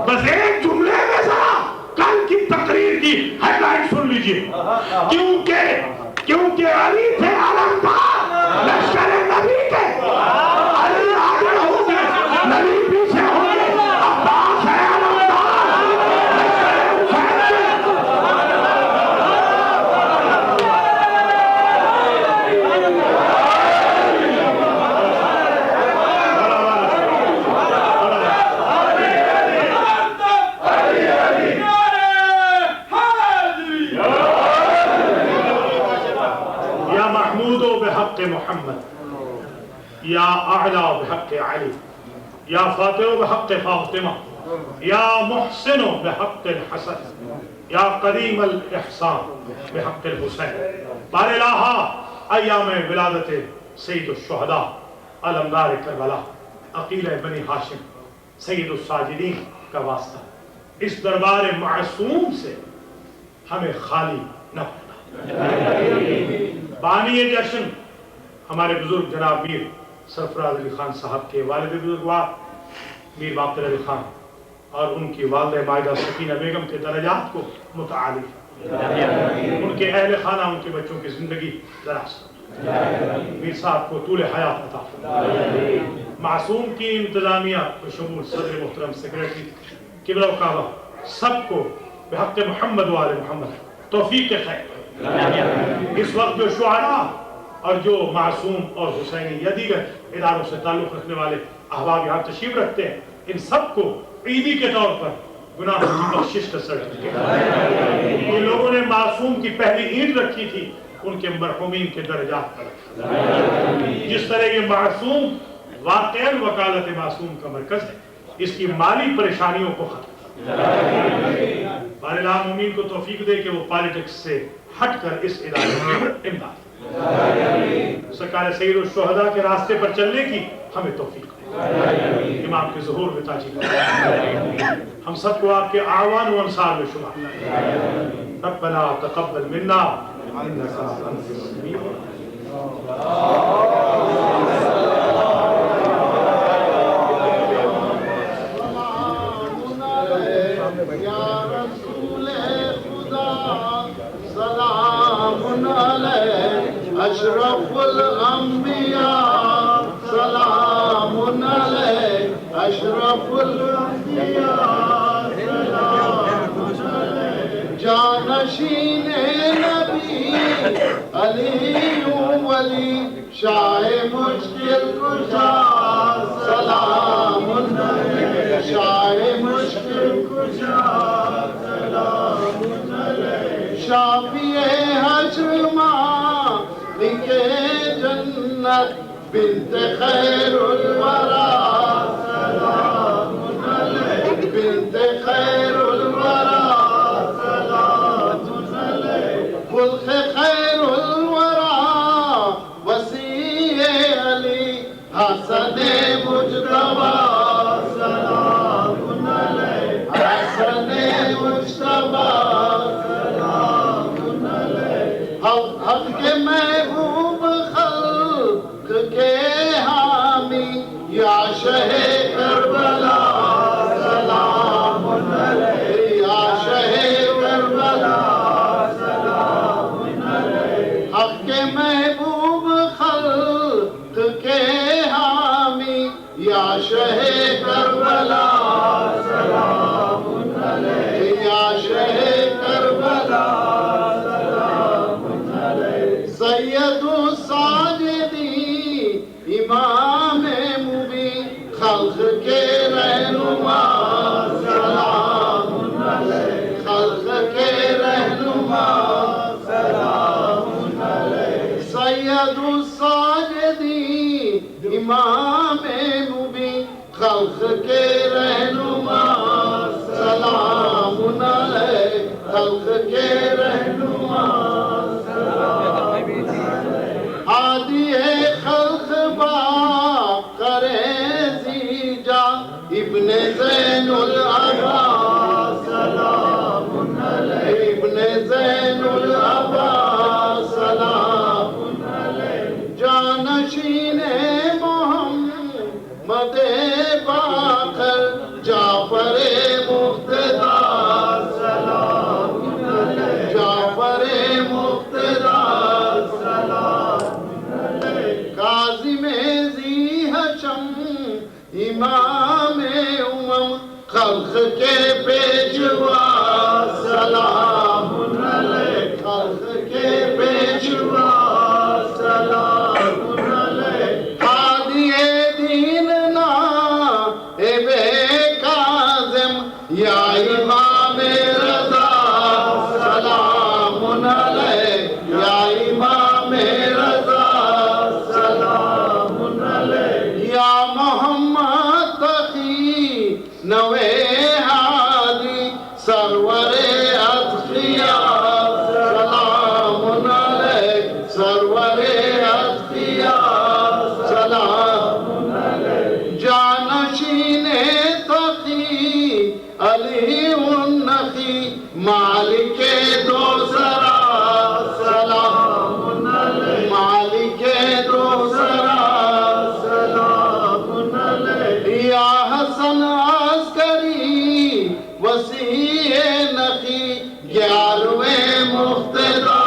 بس ایک جملے میں ذرا کل کی تقریر کی ہیڈ لائن سن لیجئے. کیونکہ علی تھے علمدار لشکر نبی کے، علی آگے ہوں گے نبی پیچھے ہوں گے. عباس ہے علمدار لشکر حسین بحق محمد یا اعلیٰ بحق علی یا فاتح بحق فاطمہ یا محسن بحق الحسن یا قدیم الاحسان بحق الحسین. بار الہ ایام ولادت سید الشہداء علمدار کربلا عقیل بنی ہاشم سید الساجدین کا واسطہ اس دربار معصوم سے ہمیں خالی نہ ہونا. بانی جشن ہمارے بزرگ جناب میر سرفراز علی خان صاحب کے والد بزرگوار میر باقر علی خان اور ان کی والدہ مائدہ سکینہ بیگم کے درجات کو متعالی، ان کے اہل خانہ ان کے بچوں کی زندگی دراز، میر صاحب کو طول حیات عطا فرمائے. معصوم کی انتظامیہ بشمول صدر محترم سیکریٹری قبلہ و کعبہ سب کو بحق محمد و آل محمد توفیق خیر. اس وقت جو شہداء اور جو معصوم اور حسینی یا دیگر اداروں سے تعلق رکھنے والے احباب یہاں تشریف رکھتے ہیں، ان سب کو عیدی کے طور پر گناہوں کی بخشش کا سرٹیفکیٹ. ان لوگوں نے معصوم کی پہلی عید رکھی تھی، ان کے مرحومین کے درجات پر. جس طرح یہ معصوم واقعاً وکالت معصوم کا مرکز ہے، اس کی مالی پریشانیوں کو ختم بار العالمین کو توفیق دے کہ وہ پالیٹکس سے ہٹ کر اس ادارے میں امداد. سرکار سید الشہداء کے راستے پر چلنے کی ہمیں توفیق دے. امام کے ظہور میں تاجی ہم سب کو آپ کے اعوان و انصار میں شمار. ربنا تقبل منا انک انت السمیع اشرف الانبیاء سلام علیہ اشرف الانبیاء سلام علیہ جانشین نبی علی ولی شاہ مشکل کشا سلام علیہ شاہ مشکل کشا سلام علیہ شافی حشر کے جنت بنت خیر الورا سلام حسن مجتبی سلام علیہ حسن مجتبی سلام علیہ حق کے محبوب خلق کے حامی یا شہ کربلا سلام علیہ یا شہ کربلا سلام علیہ حق کے محبوب خلق کے حامی یا شہ کربلا سلام علیہ یا شہ کربلا سلام علیہ سید الساجدین امام مبین خلق کے رہنما سلام علیہ خلق کے رہنما سلام علیہ سید الساجدین امام مبین خلق کے رہنما سلام علیہ خلق کے رہنما سلام علیہ ہادی خلق با کرے زیجا ابن زین العباس سلام علیہ ابن زین العباس سلام علیہ جانشین محمد باقر جعفر مقتدی سلام علیہ جعفر مقتدی سلام علیہ کاظم ذی حشم امام امم خلق کے پیشوا سلام علیہ خلق کے پیشوا سلام علیہ ہادی دین نائب کاظم یا امام رضا سلام علیہ یا امام رضا سلام علیہ یا محمد تقی نوے ہادی سرور اتقیاء سلام علیہ سرور اتقیاء سلام علیہ جانشین تقی علی النقی مالک دو سرا سلام علیہ مالک دو سرا سلام علیہ یا حسن عسکری وسیع نقی 11ویں مقتدی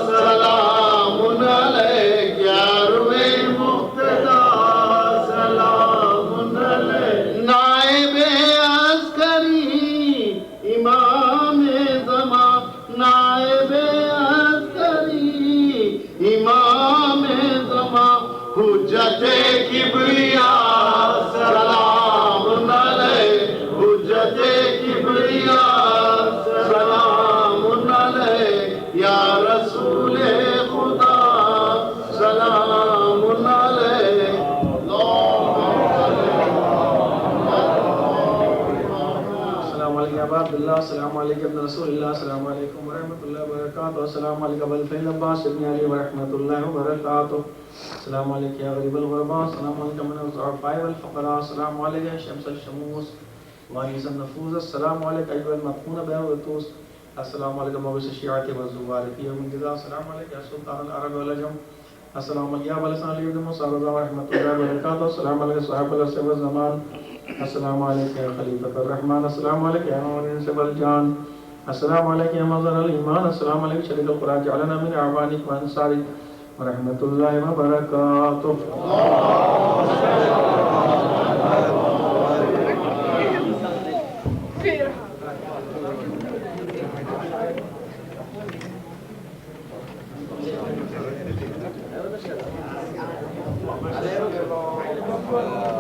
سلام علیہ 11ویں مقتدی سلام علیہ نائب عسکری امام زمان نائب عسکری امام زمان حجت کبریاء سلام علیہ حجت کبریاء سلام علیہ یا رسول خدا سلام علیہ السلام علیکم ابا عبداللہ السلام علیکم ابن رسول اللہ السلام علیکم ورحمۃ اللہ وبرکاتہ السلام علیکم ابو الفضل عباس ابن علی ورحمۃ اللہ وبرکاتہ السلام علیکم یا غریب الغرباء السلام علیکم من الضعفاء والفقراء السلام علیکم شمس الشموس وانیس النفوس السلام علیکم ایها المدفون بالرطوس السلام علیکم مبعوث الشیعة والزوار فی یوم الجزاء السلام علیکم یا سلطان العرب والعجم السلام علیکم یا ابا الحسن علی بن موسیٰ رضا ورحمۃ اللہ وبرکاتہ السلام علیکم صاحب العصر والزمان السلام علیکم یا خلیفۃ الرحمن السلام علیکم یا امام الانس والجان السلام علیکم یا مظہر الایمان السلام علیکم شریک القرآن جعلنا من اعوانک وانصارک ورحمۃ اللہ وبرکاتہ Gracias.